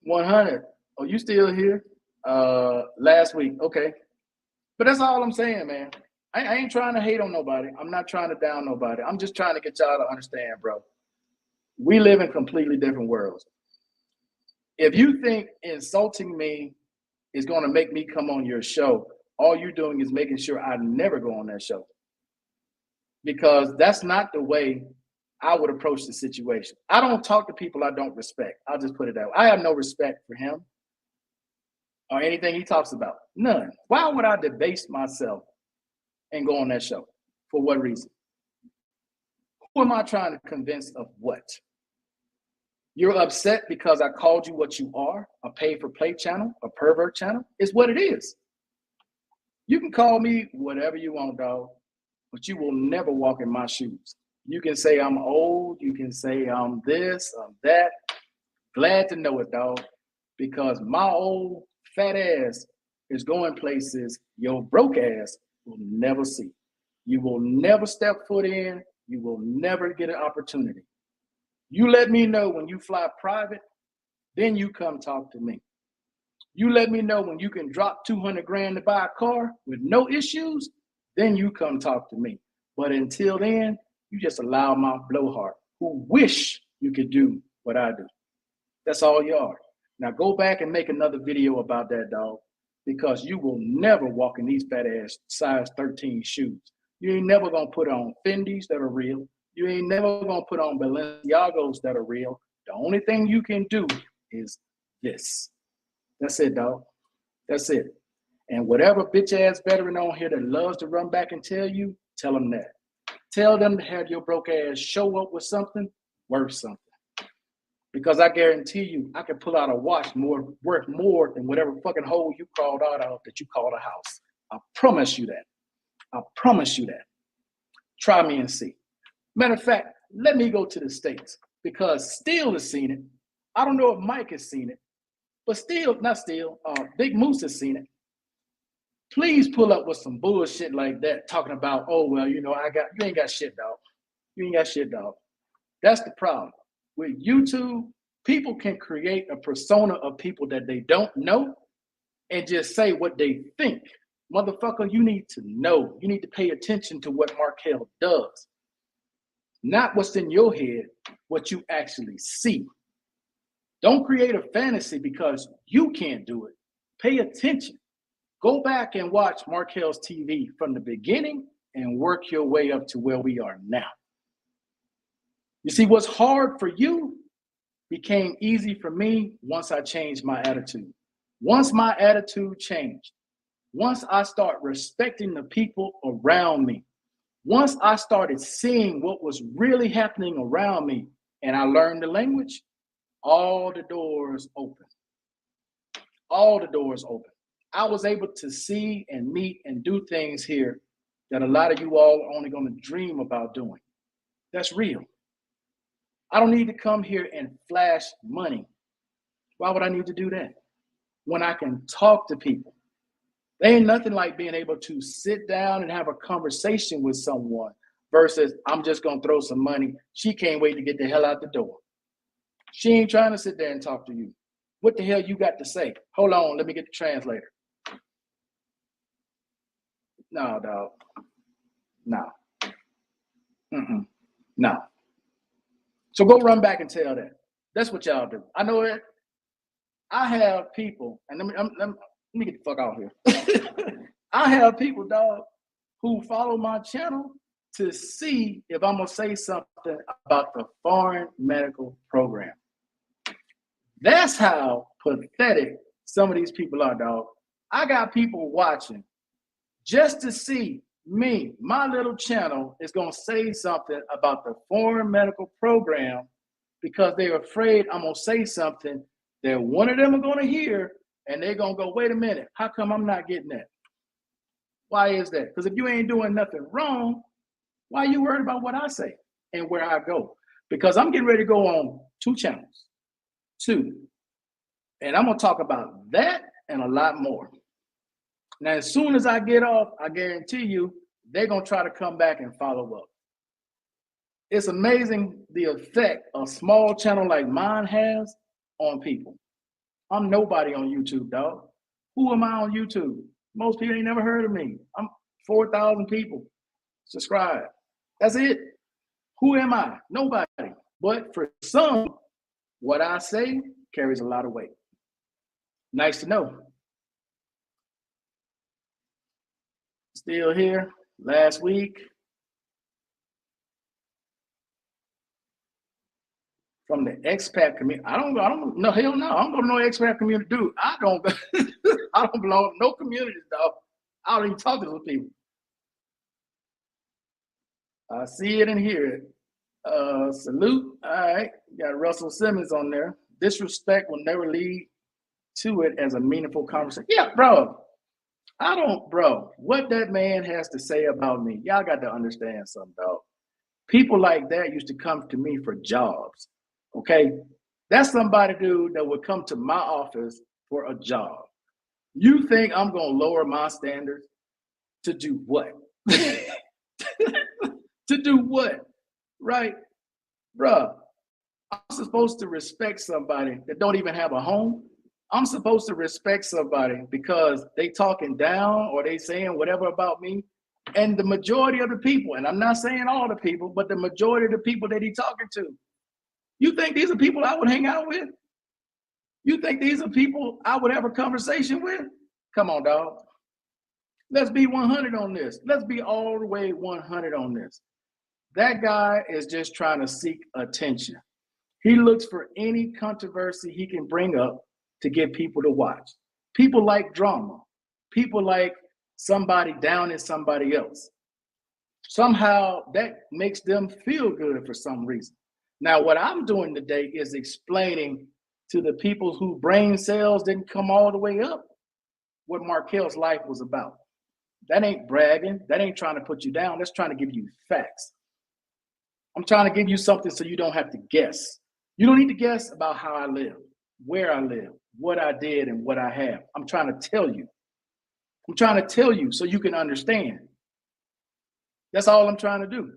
100. Oh, you still here? Last week. Okay. But that's all I'm saying, man. I ain't trying to hate on nobody. I'm not trying to down nobody. I'm just trying to get y'all to understand, bro. We live in completely different worlds. If you think insulting me is going to make me come on your show, all you're doing is making sure I never go on that show. Because that's not the way I would approach the situation. I don't talk to people I don't respect. I'll just put it that way. I have no respect for him or anything he talks about. None. Why would I debase myself and go on that show? For what reason? Who am I trying to convince of what? You're upset because I called you what you are, a pay-for-play channel, a pervert channel. It's what it is. You can call me whatever you want, dog, but you will never walk in my shoes. You can say I'm old. You can say I'm this, I'm that. Glad to know it, dog, because my old fat ass is going places your broke ass will never see. You will never step foot in. You will never get an opportunity. You let me know when you fly private, then you come talk to me. You let me know when you can drop 200 grand to buy a car with no issues, then you come talk to me. But until then, you just allow my blowhard who wish you could do what I do. That's all you are. Now go back and make another video about that, dog, because you will never walk in these fat ass size 13 shoes. You ain't never gonna put on Fendi's that are real. You ain't never gonna put on Balenciagos that are real. The only thing you can do is this. That's it, dog. That's it. And whatever bitch ass veteran on here that loves to run back and tell you, tell them that. Tell them to have your broke ass show up with something worth something. Because I guarantee you, I can pull out a watch worth more than whatever fucking hole you crawled out of that you called a house. I promise you that. I promise you that. Try me and see. Matter of fact, let me go to the States because Steele has seen it. I don't know if Mike has seen it, but Big Moose has seen it. Please pull up with some bullshit like that, talking about, oh, well, you ain't got shit, dog. You ain't got shit, dog. That's the problem. With YouTube, people can create a persona of people that they don't know and just say what they think. Motherfucker, you need to know. You need to pay attention to what Markel does. Not what's in your head, what you actually see. Don't create a fantasy because you can't do it. Pay attention. Go back and watch Markel's TV from the beginning and work your way up to where we are now. You see, what's hard for you became easy for me once I changed my attitude. Once my attitude changed, once I start respecting the people around me, once I started seeing what was really happening around me and I learned the language, all the doors open. All the doors open. I was able to see and meet and do things here that a lot of you all are only going to dream about doing. That's real. I don't need to come here and flash money. Why would I need to do that? When I can talk to people. There ain't nothing like being able to sit down and have a conversation with someone versus I'm just going to throw some money. She can't wait to get the hell out the door. She ain't trying to sit there and talk to you. What the hell you got to say? Hold on, let me get the translator. No, dog. No. No. So go run back and tell that. That's what y'all do. I know it. I have people, and let me get the fuck out here. I have people, dog, who follow my channel to see if I'm gonna say something about the foreign medical program. That's how pathetic some of these people are, dog. I got people watching just to see me, my little channel is gonna say something about the foreign medical program because they're afraid I'm gonna say something that one of them are gonna hear and they're gonna go, wait a minute, how come I'm not getting that? Why is that? Because if you ain't doing nothing wrong, why are you worried about what I say and where I go? Because I'm getting ready to go on 2 channels. 2. And I'm gonna talk about that and a lot more. Now, as soon as I get off, I guarantee you, they're gonna try to come back and follow up. It's amazing the effect a small channel like mine has on people. I'm nobody on YouTube, dog. Who am I on YouTube? Most people ain't never heard of me. I'm 4,000 people subscribe. That's it. Who am I? Nobody. But for some, what I say carries a lot of weight. Nice to know. Still here. Last week. From the expat community. I don't no, hell no. I don't go to no expat community, dude. I don't belong to no communities, dog. I don't even talk to those people. I see it and hear it. Salute. All right. Got Russell Simmons on there. Disrespect will never lead to it as a meaningful conversation. Yeah, bro. What that man has to say about me, y'all got to understand something, dog. People like that used to come to me for jobs. Okay? That's somebody, dude, that would come to my office for a job. You think I'm going to lower my standards to do what? To do what? Right? Bruh, I'm supposed to respect somebody that don't even have a home. I'm supposed to respect somebody because they talking down or they saying whatever about me. And the majority of the people, and I'm not saying all the people, but the majority of the people that he talking to, you think these are people I would hang out with? You think these are people I would have a conversation with? Come on, dog. Let's be 100 on this. Let's be all the way 100 on this. That guy is just trying to seek attention. He looks for any controversy he can bring up to get people to watch. People like drama. People like somebody down in somebody else. Somehow that makes them feel good for some reason. Now, what I'm doing today is explaining to the people whose brain cells didn't come all the way up what Markel's life was about. That ain't bragging. That ain't trying to put you down. That's trying to give you facts. I'm trying to give you something so you don't have to guess. You don't need to guess about how I live, where I live, what I did, and what I have. I'm trying to tell you. I'm trying to tell you so you can understand. That's all I'm trying to do.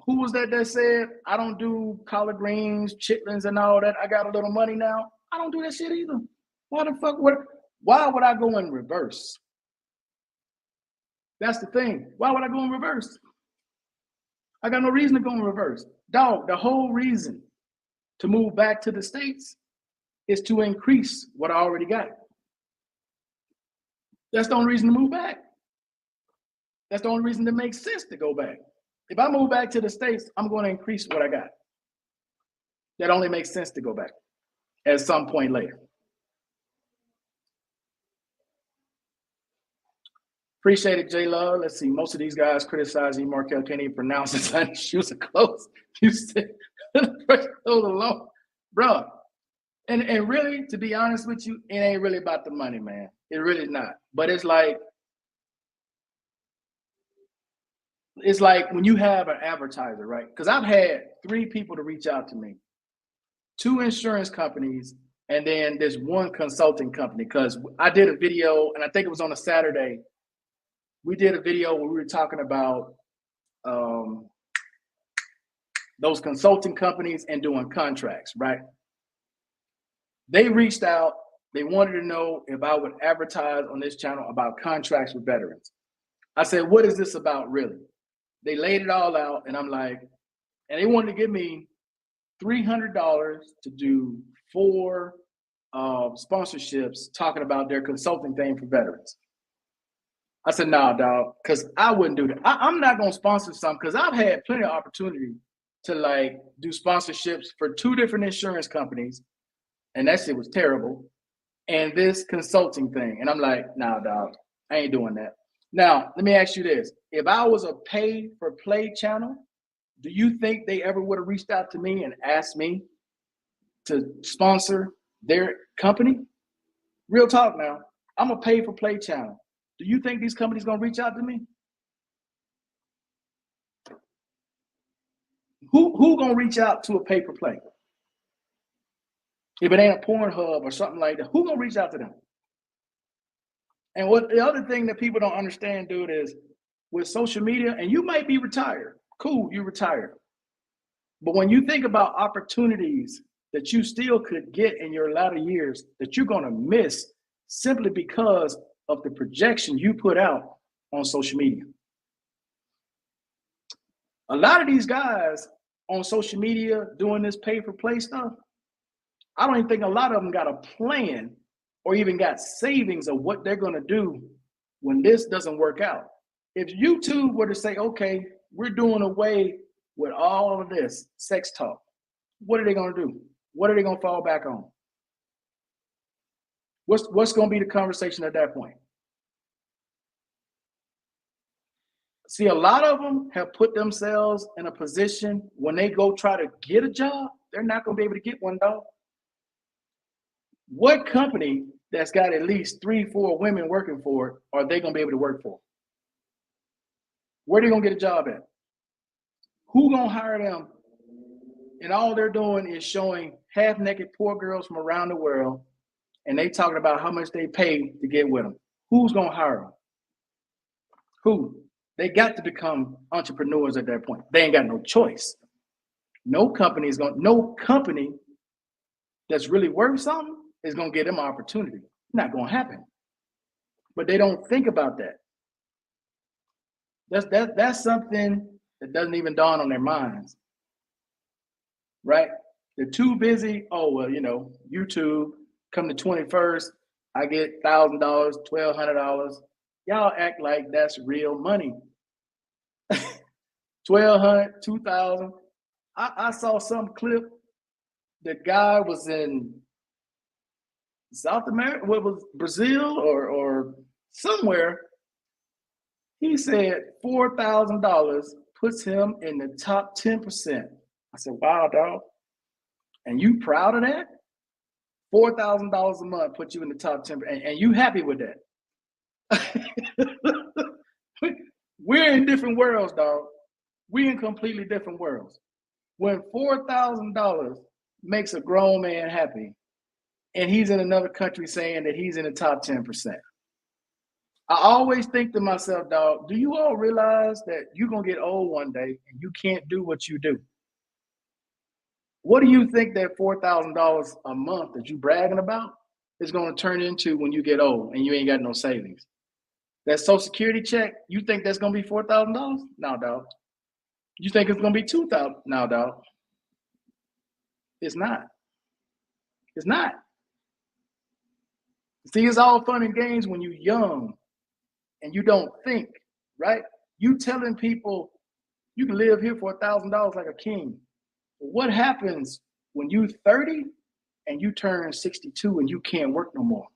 Who was that said, I don't do collard greens, chitlins, and all that? I got a little money now. I don't do that shit either. Why the fuck would? Why would I go in reverse? That's the thing. Why would I go in reverse? I got no reason to go in reverse. Dog, the whole reason to move back to the States is to increase what I already got. That's the only reason to move back. That's the only reason that makes sense to go back. If I move back to the States, I'm going to increase what I got. That only makes sense to go back at some point later. Appreciate it, J Love. Let's see. Most of these guys criticizing Markel can't even pronounce his son's shoes are closed. You said those alone, bro. And really, to be honest with you, it ain't really about the money, man. It really not. But it's like when you have an advertiser, right? Because I've had 3 people to reach out to me, 2 insurance companies, and then there's 1 consulting company. Because I did a video, and I think it was on a Saturday. We did a video where we were talking about those consulting companies and doing contracts, right? They reached out. They wanted to know if I would advertise on this channel about contracts with veterans. I said, what is this about really? They laid it all out, and I'm like, and they wanted to give me $300 to do 4 sponsorships talking about their consulting thing for veterans. I said, nah, dog, because I wouldn't do that. I'm not going to sponsor something because I've had plenty of opportunity to like do sponsorships for 2 different insurance companies, and that shit was terrible. And this consulting thing. And I'm like, nah, dog, I ain't doing that. Now, let me ask you this. If I was a pay for play channel, do you think they ever would have reached out to me and asked me to sponsor their company? Real talk now. I'm a pay for play channel. Do you think these companies gonna reach out to me? Who gonna reach out to a pay for play? If it ain't a Pornhub or something like that, who gonna reach out to them? And what the other thing that people don't understand, dude, is with social media, and you might be retired. Cool, you retired. But when you think about opportunities that you still could get in your latter years that you're gonna miss simply because of the projection you put out on social media. A lot of these guys on social media doing this pay for play stuff, I don't even think a lot of them got a plan or even got savings of what they're going to do when this doesn't work out. If YouTube were to say, okay, we're doing away with all of this sex talk, what are they going to do? What are they going to fall back on? What's going to be the conversation at that point? See, a lot of them have put themselves in a position when they go try to get a job, they're not going to be able to get one, dog. What company that's got at least 3-4 women working for it are they going to be able to work for? Where are they going to get a job at? Who going to hire them? And all they're doing is showing half-naked poor girls from around the world, and they talking about how much they pay to get with them. Who's going to hire them? Who? They got to become entrepreneurs at that point. They ain't got no choice. No company that's really worth something is going to get them an opportunity. Not going to happen. But they don't think about that. That's something that doesn't even dawn on their minds. Right? They're too busy. Oh, well, YouTube, come the 21st, I get $1,000, $1,200. Y'all act like that's real money. $1,200, $2,000. I saw some clip. The guy was in South America, what was Brazil or somewhere. He said $4,000 puts him in the top 10%. I said, wow, dog. And you proud of that? $4,000 a month puts you in the top 10%, and you happy with that? We're in different worlds, dog. We're in completely different worlds. When $4,000 makes a grown man happy, and he's in another country saying that he's in the top 10%. I always think to myself, dog, do you all realize that you're going to get old one day and you can't do what you do? What do you think that $4,000 a month that you bragging about is going to turn into when you get old and you ain't got no savings? That Social Security check, you think that's going to be $4,000? No, dog. You think it's going to be $2,000? No, dog. It's not. It's not. See, it's all fun and games when you're young and you don't think, right? You telling people you can live here for $1,000 like a king. What happens when you're 30 and you turn 62 and you can't work no more?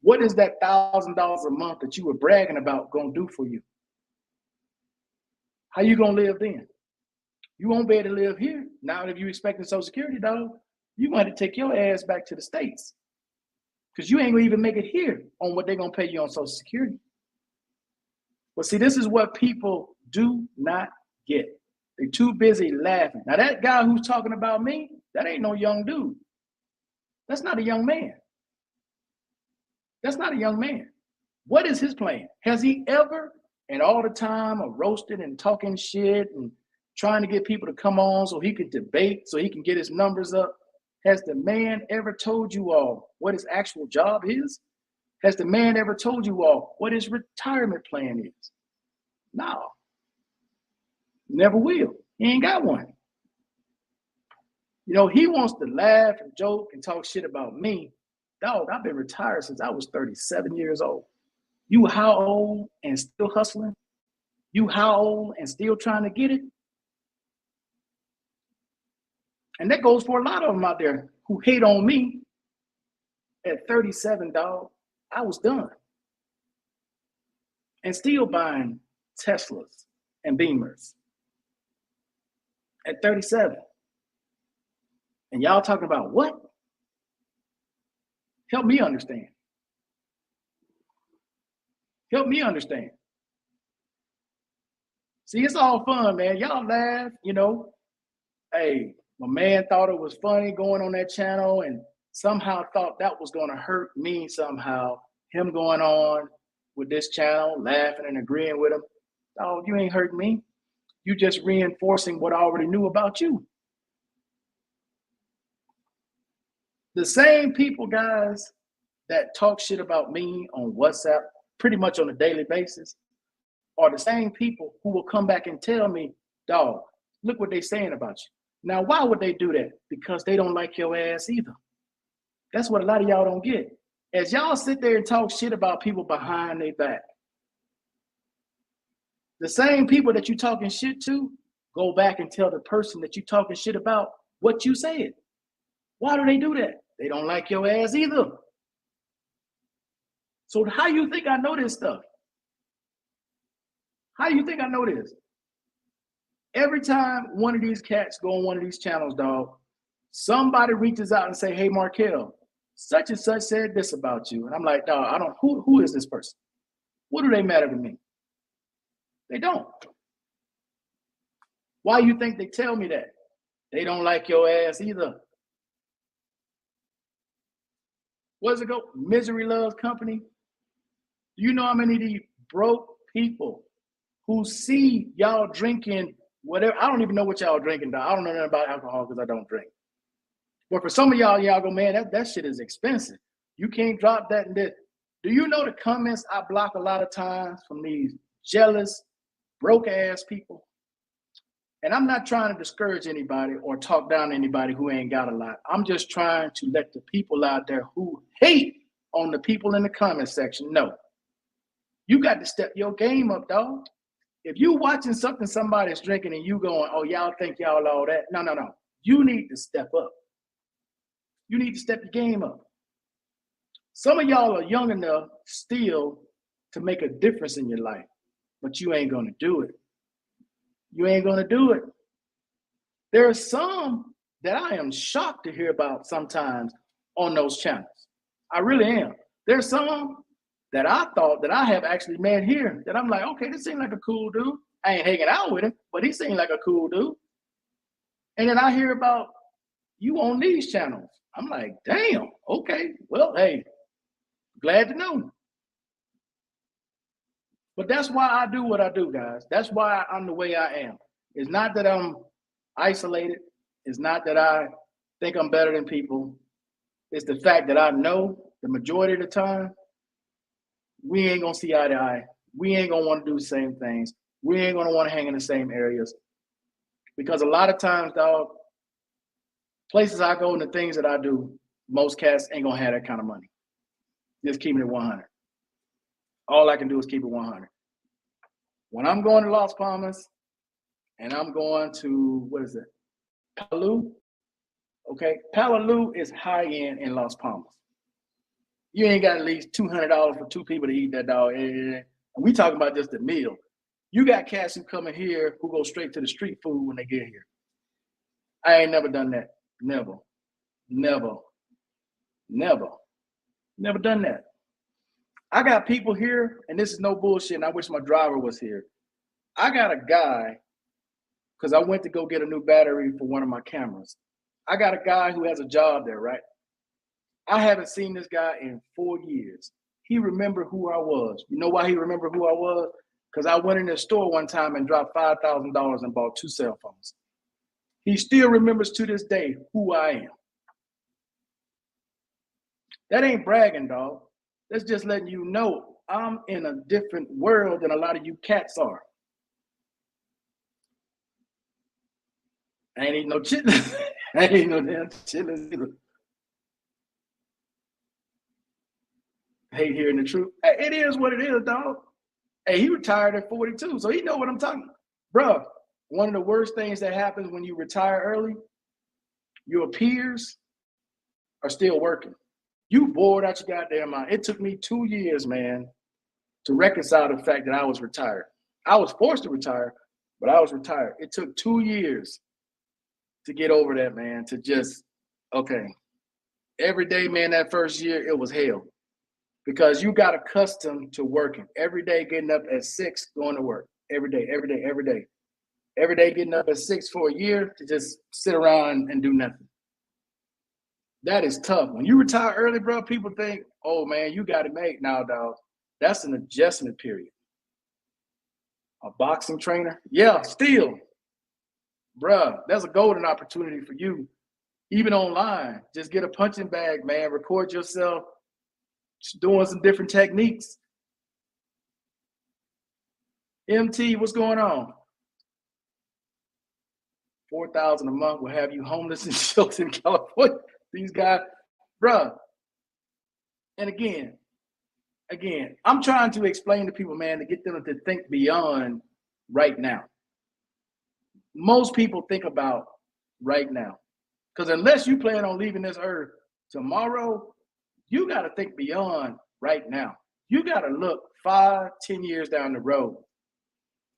What is that $1,000 a month that you were bragging about gonna do for you? How you gonna live then? You won't be able to live here. Now, if you're expecting Social Security, dog, you're gonna have to take your ass back to the States, because you ain't gonna even make it here on what they're gonna pay you on Social Security. But see, this is what people do not get. They're too busy laughing. Now, that guy who's talking about me, that ain't no young dude. That's not a young man. That's not a young man. What is his plan? Has he ever, and all the time of roasting and talking shit and trying to get people to come on so he could debate, so he can get his numbers up, has the man ever told you all what his actual job is? Has the man ever told you all what his retirement plan is? No. Never will. He ain't got one. You know, he wants to laugh and joke and talk shit about me. Dog, I've been retired since I was 37 years old. You how old and still hustling? You how old and still trying to get it? And that goes for a lot of them out there who hate on me. At 37, dog, I was done. And still buying Teslas and Beamers. At 37. And y'all talking about what? Help me understand. Help me understand. See, it's all fun, man. Y'all laugh, you know. Hey, my man thought it was funny going on that channel and somehow thought that was going to hurt me somehow. Him going on with this channel, laughing and agreeing with him. Oh, you ain't hurting me. You just reinforcing what I already knew about you. The same people, guys, that talk shit about me on WhatsApp pretty much on a daily basis are the same people who will come back and tell me, dog, look what they're saying about you. Now, why would they do that? Because they don't like your ass either. That's what a lot of y'all don't get. As y'all sit there and talk shit about people behind their back, the same people that you talking shit to go back and tell the person that you talking shit about what you said. Why do they do that? They don't like your ass either. So how you think I know this stuff? How do you think I know this? Every time one of these cats go on one of these channels, dog, somebody reaches out and say, hey, Markel, such and such said this about you. And I'm like, dog, I don't, who is this person? What do they matter to me? They don't. Why you think they tell me that? They don't like your ass either. What does it go? Misery loves company. Do you know how many of these broke people who see y'all drinking whatever? I don't even know what y'all drinking, dog. I don't know nothing about alcohol because I don't drink. But for some of y'all go, man, that shit is expensive. You can't drop that and this. Do you know the comments I block a lot of times from these jealous, broke ass people? And I'm not trying to discourage anybody or talk down to anybody who ain't got a lot. I'm just trying to let the people out there who hate on the people in the comment section know. You got to step your game up, dog. If you watching something somebody's drinking and you going, oh, y'all think y'all all that. No. You need to step up. You need to step your game up. Some of y'all are young enough still to make a difference in your life, but you ain't gonna do it. You ain't gonna do it. There are some that I am shocked to hear about sometimes on those channels. I really am. There's some that I thought that I have actually met here that I'm like, okay, this seems like a cool dude. I ain't hanging out with him, but he seemed like a cool dude. And then I hear about you on these channels. I'm like, damn, okay, well, hey, glad to know. But that's why I do what I do, guys. That's why I'm the way I am. It's not that I'm isolated. It's not that I think I'm better than people. It's the fact that I know the majority of the time, we ain't gonna see eye to eye. We ain't gonna want to do the same things. We ain't gonna want to hang in the same areas. Because a lot of times, dog, places I go and the things that I do, most cats ain't gonna have that kind of money. Just keeping it 100. All I can do is keep it 100. When I'm going to Las Palmas and I'm going to, what is it, Palu? Okay, Palu is high end in Las Palmas. You ain't got at least $200 for two people to eat that, dog. And we talking about just the meal. You got cats who come in here who go straight to the street food when they get here. I ain't never done that. Never done that. I got people here, and this is no bullshit, and I wish my driver was here. I got a guy, because I went to go get a new battery for one of my cameras. I got a guy who has a job there, right? I haven't seen this guy in 4 years. He remembered who I was. You know why he remembered who I was? Because I went in the store one time and dropped $5,000 and bought 2 cell phones. He still remembers to this day who I am. That ain't bragging, dog. That's just letting you know I'm in a different world than a lot of you cats are. I ain't eating no chitlins. I ain't eating no damn chitlins either. Hate hearing the truth. Hey, it is what it is, dog. Hey, he retired at 42, so he know what I'm talking about. Bro, one of the worst things that happens when you retire early, your peers are still working. You bored out your goddamn mind. It took me 2 years, man, to reconcile the fact that I was retired. I was forced to retire, but I was retired. It took 2 years to get over that, man, to just, okay. Every day, man, that first year, it was hell. Because you got accustomed to working. Every day getting up at 6, going to work. Every day. Every day getting up at 6 for a year to just sit around and do nothing. That is tough. When you retire early, bro, people think, oh, man, you got it made. Now, dog, that's an adjustment period. A boxing trainer? Yeah, still. Bruh, that's a golden opportunity for you. Even online, just get a punching bag, man. Record yourself doing some different techniques. MT, what's going on? 4,000 a month will have you homeless in shelters in California. These guys, bruh. And again, I'm trying to explain to people, man, to get them to think beyond right now. Most people think about right now. Because unless you plan on leaving this earth tomorrow, you got to think beyond right now. You got to look 5, 10 years down the road.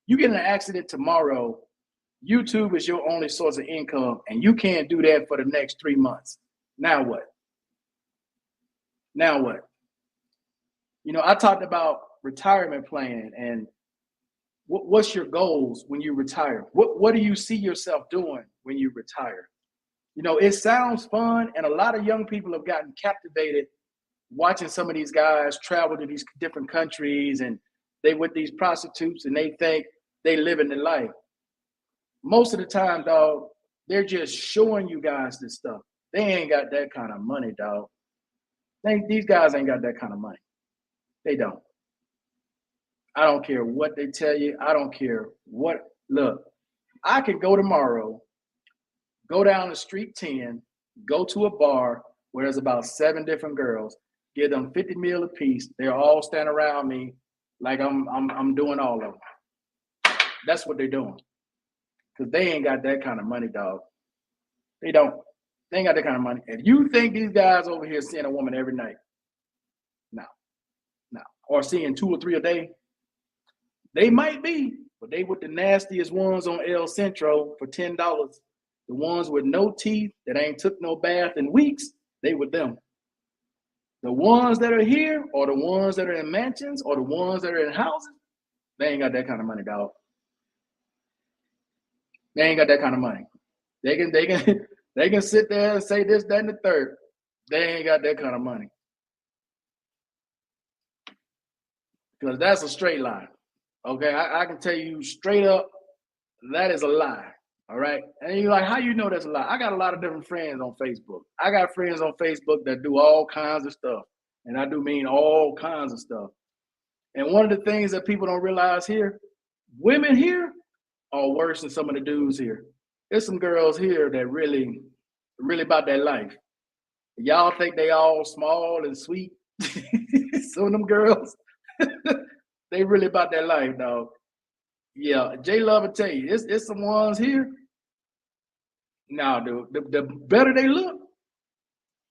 You get in an accident tomorrow, YouTube is your only source of income, and you can't do that for the next 3 months. Now what? Now what? You know, I talked about retirement plan and what's your goals when you retire? What do you see yourself doing when you retire? You know, it sounds fun, and a lot of young people have gotten captivated watching some of these guys travel to these different countries, and they with these prostitutes, and they think they living the life. Most of the time, dog, they're just showing you guys this stuff. They ain't got that kind of money, dog. These guys ain't got that kind of money. They don't. I don't care what they tell you. I don't care what. Look, I could go tomorrow, go down to Street 10, go to a bar where there's about 7 different girls, give them 50 mil a piece. They're all standing around me like I'm doing all of them. That's what they're doing. Because they ain't got that kind of money, dog. They don't. They ain't got that kind of money. If you think these guys over here seeing a woman every night, No, no. Or seeing 2 or 3 a day. They might be, but they with the nastiest ones on El Centro for $10. The ones with no teeth that ain't took no bath in weeks, they with them. The ones that are here, or the ones that are in mansions, or the ones that are in houses, they ain't got that kind of money, dog. They ain't got that kind of money. They can they can sit there and say this, that, and the third. They ain't got that kind of money. Because that's a straight lie. Okay, I can tell you straight up, that is a lie. All right. And you're like, how you know that's a lie? I got a lot of different friends on Facebook. I got friends on Facebook that do all kinds of stuff. And I do mean all kinds of stuff. And one of the things that people don't realize here, women here are worse than some of the dudes here. There's some girls here that really about that life. Y'all think they all small and sweet. Some of them girls, they really about that life, dog. Yeah, J Love will tell you, it's some ones here. Now, the better they look,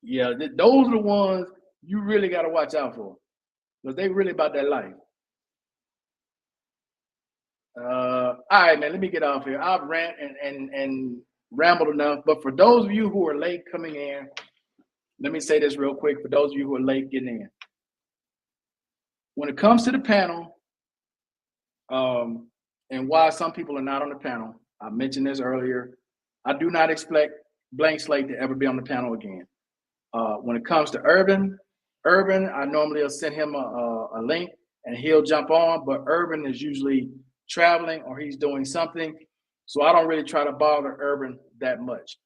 yeah, those are the ones you really got to watch out for, because they really about that life. All right, man, let me get off here. I've rant and rambled enough, but for those of you who are late coming in, let me say this real quick. For those of you who are late getting in, when it comes to the panel, and why some people are not on the panel, I mentioned this earlier. I do not expect Blank Slate to ever be on the panel again. When it comes to Urban, I normally will send him a link and he'll jump on, but Urban is usually traveling or he's doing something. So I don't really try to bother Urban that much.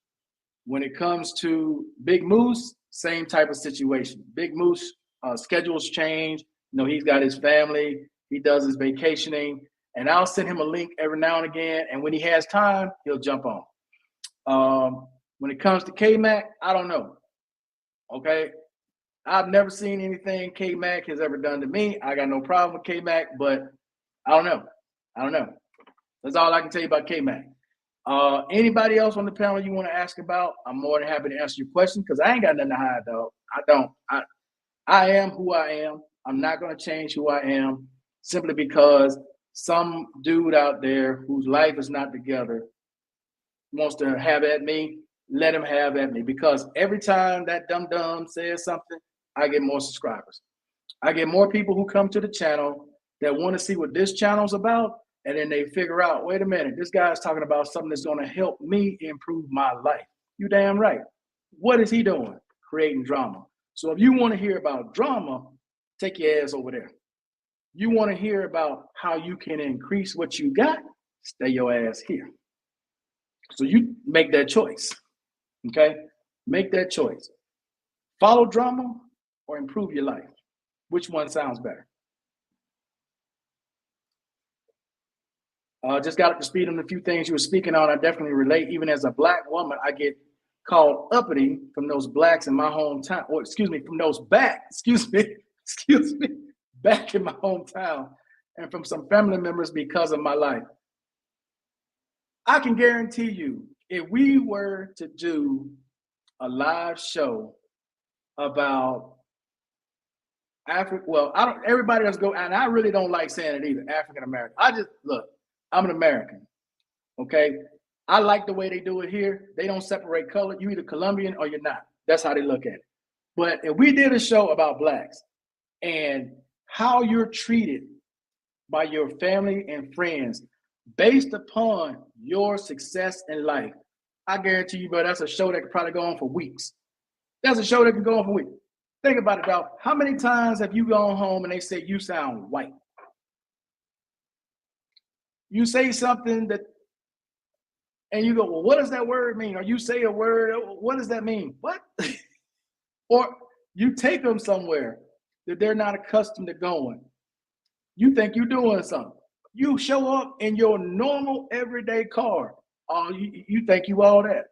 When it comes to Big Moose, same type of situation. Big Moose schedules change. You know, he's got his family. He does his vacationing. And I'll send him a link every now and again. And when he has time, he'll jump on. When it comes to K-Mac, I don't know. Okay. I've never seen anything K-Mac has ever done to me. I got no problem with K-Mac, but I don't know. That's all I can tell you about K-Mac. Anybody else on the panel you want to ask about? I'm more than happy to answer your question because I ain't got nothing to hide, though. I don't. I am who I am. I'm not going to change who I am simply because some dude out there whose life is not together wants to have at me. Let him have at me, because every time that dum-dum says something, I get more subscribers. I get more people who come to the channel that want to see what this channel's about, and then they figure out, wait a minute, this guy's talking about something that's going to help me improve my life. You damn right. What is he doing? Creating drama. So if you want to hear about drama, take your ass over there. You want to hear about how you can increase what you got, stay your ass here. So you make that choice. Okay? Make that choice. Follow drama or improve your life. Which one sounds better? Just got up to speed on a few things you were speaking on. I definitely relate. Even as a Black woman, I get called uppity from those blacks in my hometown, or from those back in my hometown, and from some family members because of my life. I can guarantee you, if we were to do a live show about Africa, well, everybody does go, and I really don't like saying it either, African American. I'm an American, okay? I like the way they do it here. They don't separate color. You're either Colombian or you're not. That's how they look at it. But if we did a show about blacks and how you're treated by your family and friends based upon your success in life, I guarantee you, bro, that's a show that could probably go on for weeks. That's a show that can go on for weeks. Think about it, dog. How many times have you gone home and they say you sound white? You say something that, and you go, well, what does that word mean? Or you say a word, what does that mean? What? Or you take them somewhere that they're not accustomed to going. You think you're doing something. You show up in your normal everyday car. You think you all that.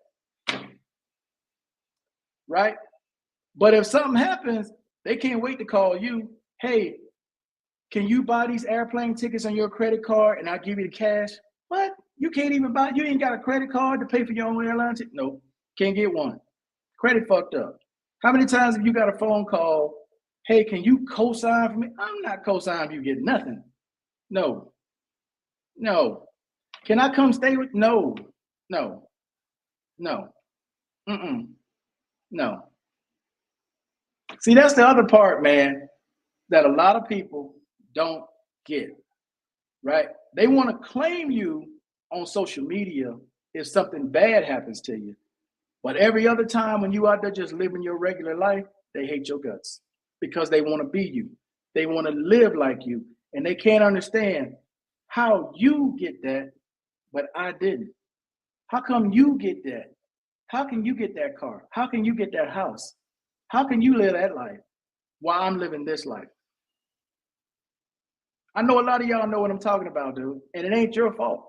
Right? But if something happens, they can't wait to call you. Hey, can you buy these airplane tickets on your credit card and I'll give you the cash? What? You can't even buy, you ain't got a credit card to pay for your own airline ticket? No, can't get one. Credit fucked up. How many times have you got a phone call? Hey, can you co-sign for me? I'm not co-signing you get nothing. No, no. Can I come stay with? No, no, no, no. See, that's the other part, man, that a lot of people don't get, right? They want to claim you on social media if something bad happens to you. But every other time when you out there just living your regular life, they hate your guts because they want to be you. They want to live like you. And they can't understand how you get that, but I didn't. How come you get that? How can you get that car? How can you get that house? How can you live that life while I'm living this life? I know a lot of y'all know what I'm talking about, dude, and it ain't your fault.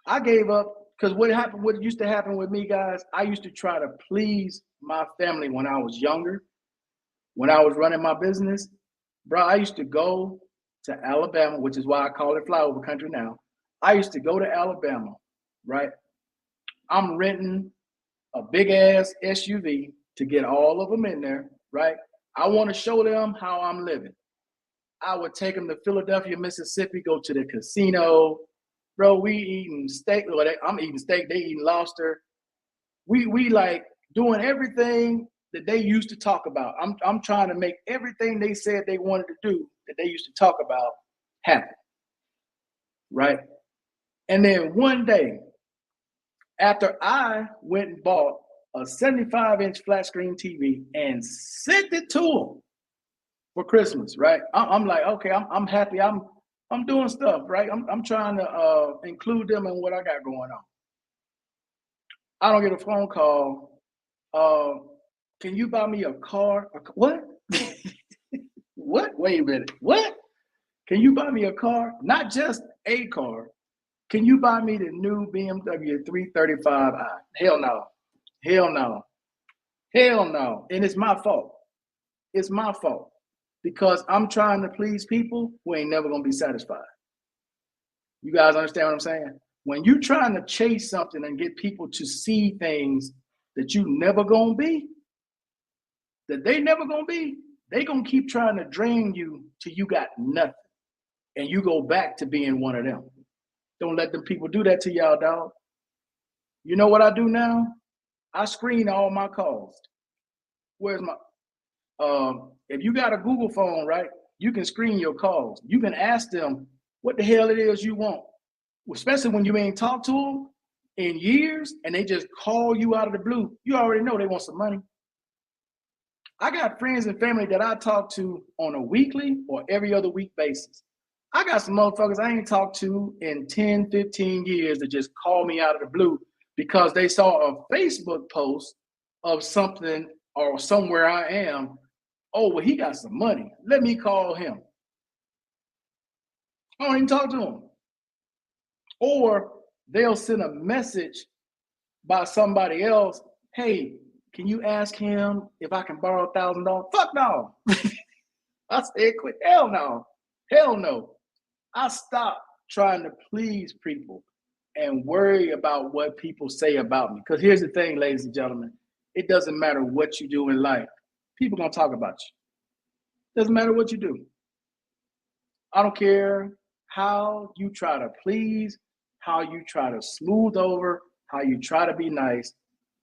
I gave up because what used to happen with me, guys, I used to try to please my family when I was younger, when I was running my business. Bro, I used to go to Alabama, which is why I call it flyover country now. I used to go to Alabama, right? I'm renting a big ass SUV to get all of them in there, right? I want to show them how I'm living. I would take them to Philadelphia, Mississippi, go to the casino. Bro, we eating steak. Well, I'm eating steak. They eating lobster. We like doing everything that they used to talk about. I'm trying to make everything they said they wanted to do that they used to talk about happen, right? And then one day, after I went and bought a 75-inch flat screen TV and sent it to them for Christmas, right? I'm like, okay, I'm happy. I'm doing stuff, right? I'm trying to include them in what I got going on. I don't get a phone call. Can you buy me a car? What? What? Wait a minute. What? Can you buy me a car? Not just a car. Can you buy me the new BMW 335i? Hell no. Hell no. Hell no. And it's my fault. It's my fault because I'm trying to please people who ain't never going to be satisfied. You guys understand what I'm saying? When you're trying to chase something and get people to see things that you never going to be, that they never going to be, they going to keep trying to drain you till you got nothing. And you go back to being one of them. Don't let them people do that to y'all, dog. You know what I do now? I screen all my calls. Where's my if you got a Google phone, right, you can screen your calls. You can ask them what the hell it is you want, especially when you ain't talked to them in years and they just call you out of the blue. You already know they want some money. I got friends and family that I talk to on a weekly or every other week basis. I got some motherfuckers I ain't talked to in 10, 15 years that just call me out of the blue because they saw a Facebook post of something or somewhere I am. Oh, well, he got some money. Let me call him. I don't even talk to him. Or they'll send a message by somebody else. Hey, can you ask him if I can borrow $1,000? Fuck no. I said, quit. Hell no. Hell no. I stopped trying to please people and worry about what people say about me. Because here's the thing, ladies and gentlemen, it doesn't matter what you do in life. People gonna talk about you. Doesn't matter what you do. I don't care how you try to please, how you try to smooth over, how you try to be nice.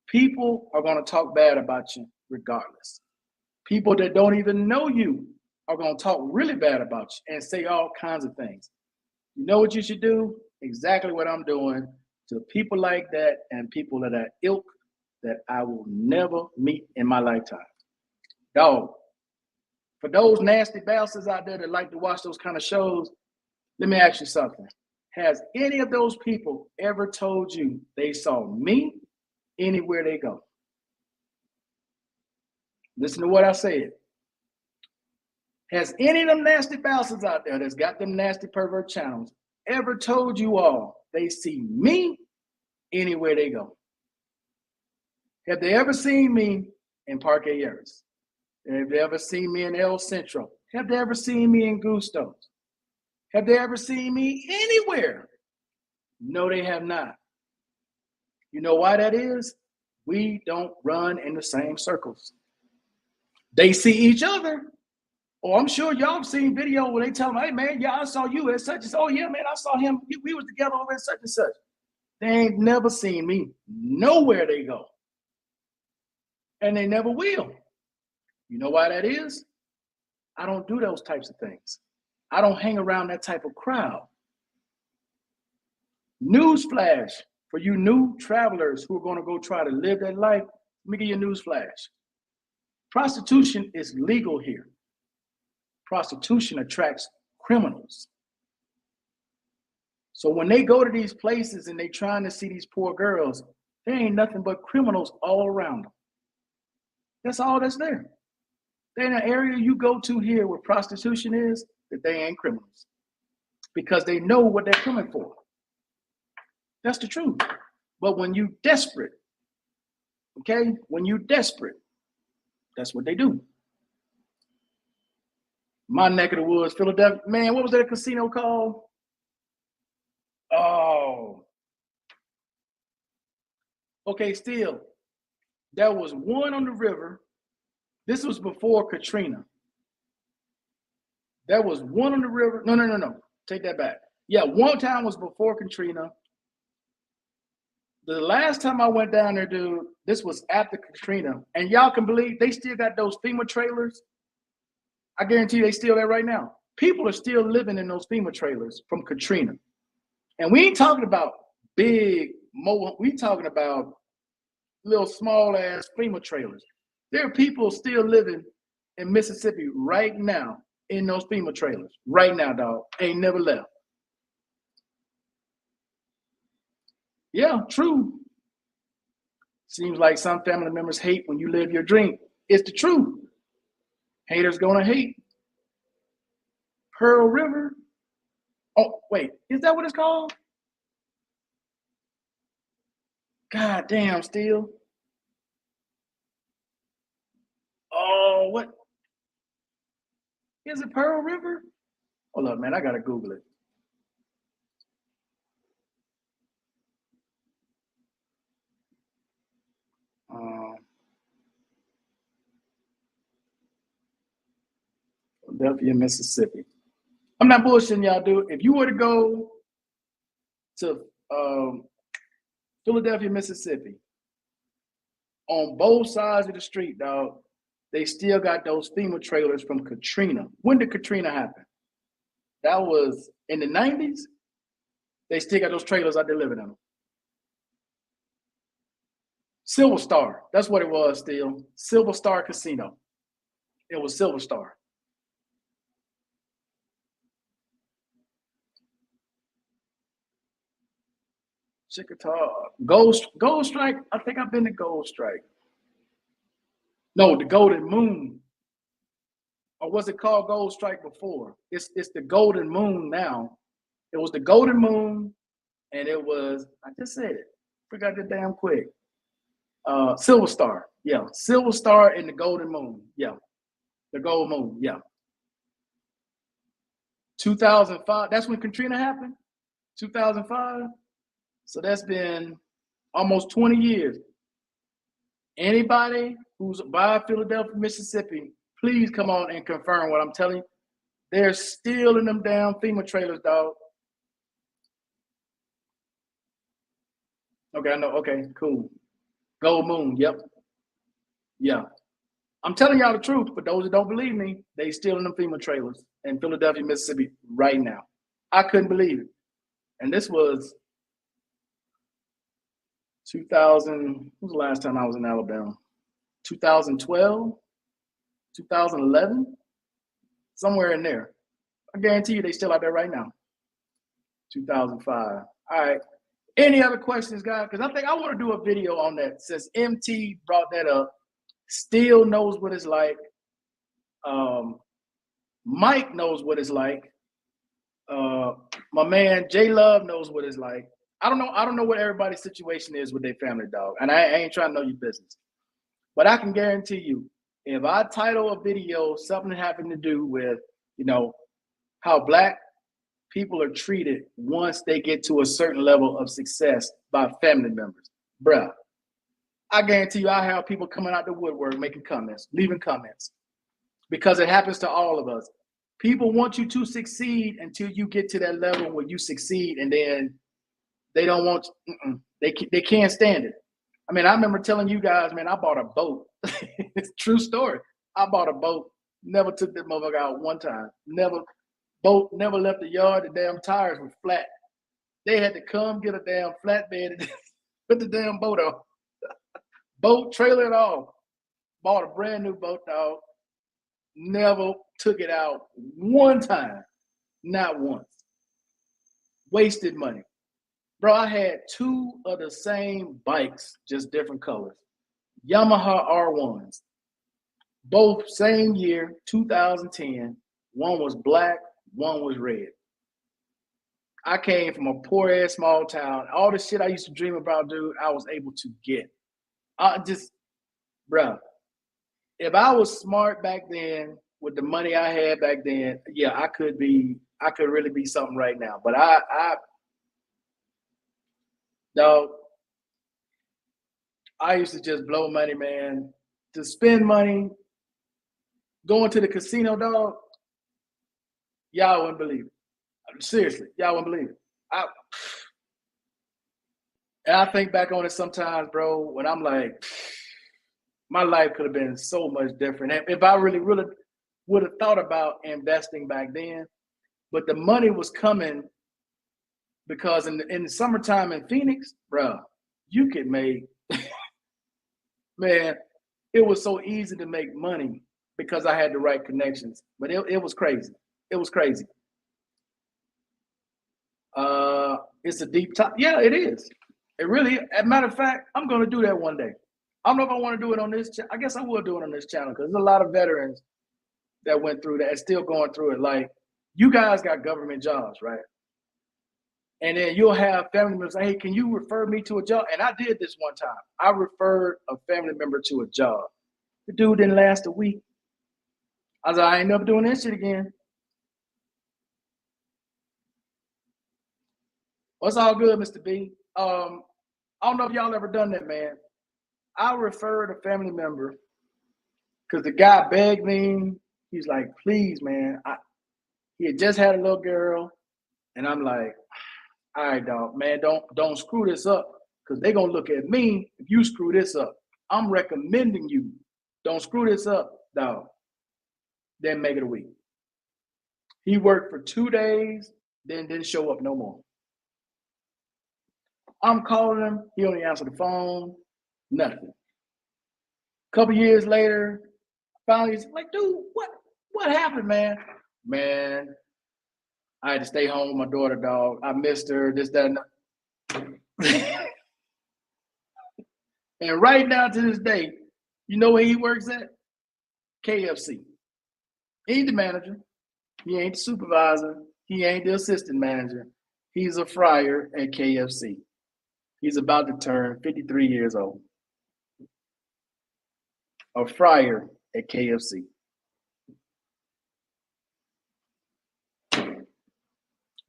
People are gonna talk bad about you regardless. People that don't even know you are gonna talk really bad about you and say all kinds of things. You know what you should do? Exactly what I'm doing to people like that and people of that ilk that I will never meet in my lifetime. Dog, for those nasty bastards out there that like to watch those kind of shows, let me ask you something. Has any of those people ever told you they saw me anywhere they go? Listen to what I said. Has any of them nasty bastards out there that's got them nasty pervert channels ever told you all they see me anywhere they go? Have they ever seen me in Parque Aires? Have they ever seen me in El Centro? Have they ever seen me in Gusto's? Have they ever seen me anywhere? No, they have not. You know why that is? We don't run in the same circles. They see each other. Oh, I'm sure y'all have seen video where they tell them, hey, man, yeah, I saw you at such and such. Oh, yeah, man, I saw him. We was together over at such and such. They ain't never seen me. Nowhere they go. And they never will. You know why that is? I don't do those types of things. I don't hang around that type of crowd. Newsflash for you new travelers who are going to go try to live that life. Let me give you a newsflash. Prostitution is legal here. Prostitution attracts criminals. So when they go to these places and they trying to see these poor girls, there ain't nothing but criminals all around them. That's all that's there. There ain't an area you go to here where prostitution is that they ain't criminals, because they know what they're coming for. That's the truth. But when you desperate, okay, when you desperate, that's what they do. My neck of the woods, Philadelphia, man, what was that casino called? Oh. Okay, still, there was one on the river. This was before Katrina. There was one on the river. No. Take that back. Yeah, one time was before Katrina. The last time I went down there, dude, this was after Katrina. And y'all can believe they still got those FEMA trailers. I guarantee you they still there right now. People are still living in those FEMA trailers from Katrina. And we ain't talking about big, we talking about little small ass FEMA trailers. There are people still living in Mississippi right now in those FEMA trailers. Right now, dog. Ain't never left. Yeah, true. Seems like some family members hate when you live your dream. It's the truth. Haters gonna hate. Pearl River. Oh, wait, is that what it's called? God damn, Steel. Oh, what? Is it Pearl River? Hold up, man, I gotta Google it. Philadelphia, Mississippi. I'm not bullshitting y'all, dude. If you were to go to Philadelphia, Mississippi, on both sides of the street, dog, they still got those FEMA trailers from Katrina. When did Katrina happen? That was in the 90s. They still got those trailers out there living in them. Silver Star, that's what it was still. Silver Star Casino. It was Silver Star. Chickasaw, Gold Strike. I think I've been to Gold Strike. No, the Golden Moon. Or was it called Gold Strike before? It's the Golden Moon now. It was the Golden Moon, and it was, I just said it. Forgot it damn quick. Silver Star. Yeah. Silver Star and the Golden Moon. Yeah. The Gold Moon. Yeah. 2005. That's when Katrina happened? 2005? So that's been almost 20 years. Anybody who's by Philadelphia, Mississippi, please come on and confirm what I'm telling you. They're still in them damn FEMA trailers, dog. Okay, I know. Okay, cool. Gold Moon. Yep. Yeah. I'm telling y'all the truth, but those that don't believe me, they still in them FEMA trailers in Philadelphia, Mississippi right now. I couldn't believe it. And this was 2000, when was the last time I was in Alabama? 2012, 2011, somewhere in there. I guarantee you they still out there right now. 2005. All right. Any other questions, guys? Because I think I want to do a video on that since MT brought that up. Still knows what it's like. Mike knows what it's like. My man J Love knows what it's like. I don't know what everybody's situation is with their family, dog. And I ain't trying to know your business. But I can guarantee you, if I title a video something having to do with, how Black people are treated once they get to a certain level of success by family members, bruh, I guarantee you I have people coming out the woodwork making comments, leaving comments. because it happens to all of us. People want you to succeed until you get to that level where you succeed, and then they don't want. They can't stand it. I mean, I remember telling you guys, man, I bought a boat. It's a true story. I bought a boat. Never took that motherfucker out one time. Never left the yard. The damn tires were flat. They had to come get a damn flatbed and put the damn boat on. Boat, trailer, and all. Bought a brand new boat, dog. Never took it out one time. Not once. Wasted money. Bro, I had two of the same bikes, just different colors. Yamaha R1s. Both same year, 2010. One was black, one was red. I came from a poor ass small town. All the shit I used to dream about, dude, I was able to get. Bro, if I was smart back then with the money I had back then, yeah, I could really be something right now. But dog, I used to just blow money, man. To spend money, going to the casino, dog, y'all wouldn't believe it. Seriously, y'all wouldn't believe it. And I think back on it sometimes, bro, when I'm like, my life could have been so much different if I really would have thought about investing back then. But the money was coming because in the summertime in Phoenix, bro, you could make, man, it was so easy to make money because I had the right connections. But it was crazy. It was crazy. It's a deep top. Yeah, it is. It really, as a matter of fact, I'm going to do that one day. I don't know if I want to do it on this channel. I guess I will do it on this channel because there's a lot of veterans that went through that and still going through it. Like, you guys got government jobs, right? And then you'll have family members say, hey, can you refer me to a job? And I did this one time. I referred a family member to a job. The dude didn't last a week. I was like, I ain't never doing this shit again. Well, it's all good, Mr. B. I don't know if y'all ever done that, man. I referred a family member because the guy begged me. He's like, please, man. He had just had a little girl. And I'm like, all right, dog, man, don't screw this up because they're going to look at me if you screw this up. I'm recommending you. Don't screw this up, dog. Then make it a week. He worked for 2 days, then didn't show up no more. I'm calling him. He only answered the phone. Nothing. A couple years later, finally, he's like, dude, what happened, man? Man, I had to stay home with my daughter, dog. I missed her, this, that, and that. And right now to this day, you know where he works at? KFC. He ain't the manager. He ain't the supervisor. He ain't the assistant manager. He's a fryer at KFC. He's about to turn 53 years old. A fryer at KFC.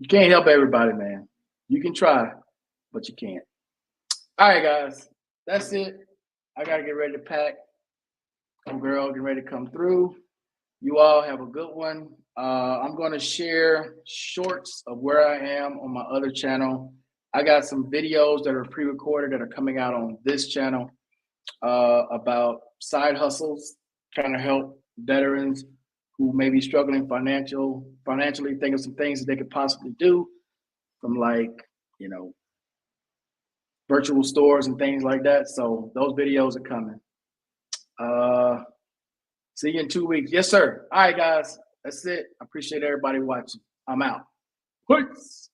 You can't help everybody, man. You can try, but you can't. All right, guys. That's it. I got to get ready to pack. Some girl getting ready to come through. You all have a good one. I'm going to share shorts of where I am on my other channel. I got some videos that are pre-recorded that are coming out on this channel about side hustles, trying to help veterans who may be struggling financially, think of some things that they could possibly do, from like, virtual stores and things like that. So those videos are coming. See you in 2 weeks. Yes, sir. All right, guys. That's it. I appreciate everybody watching. I'm out. Peace.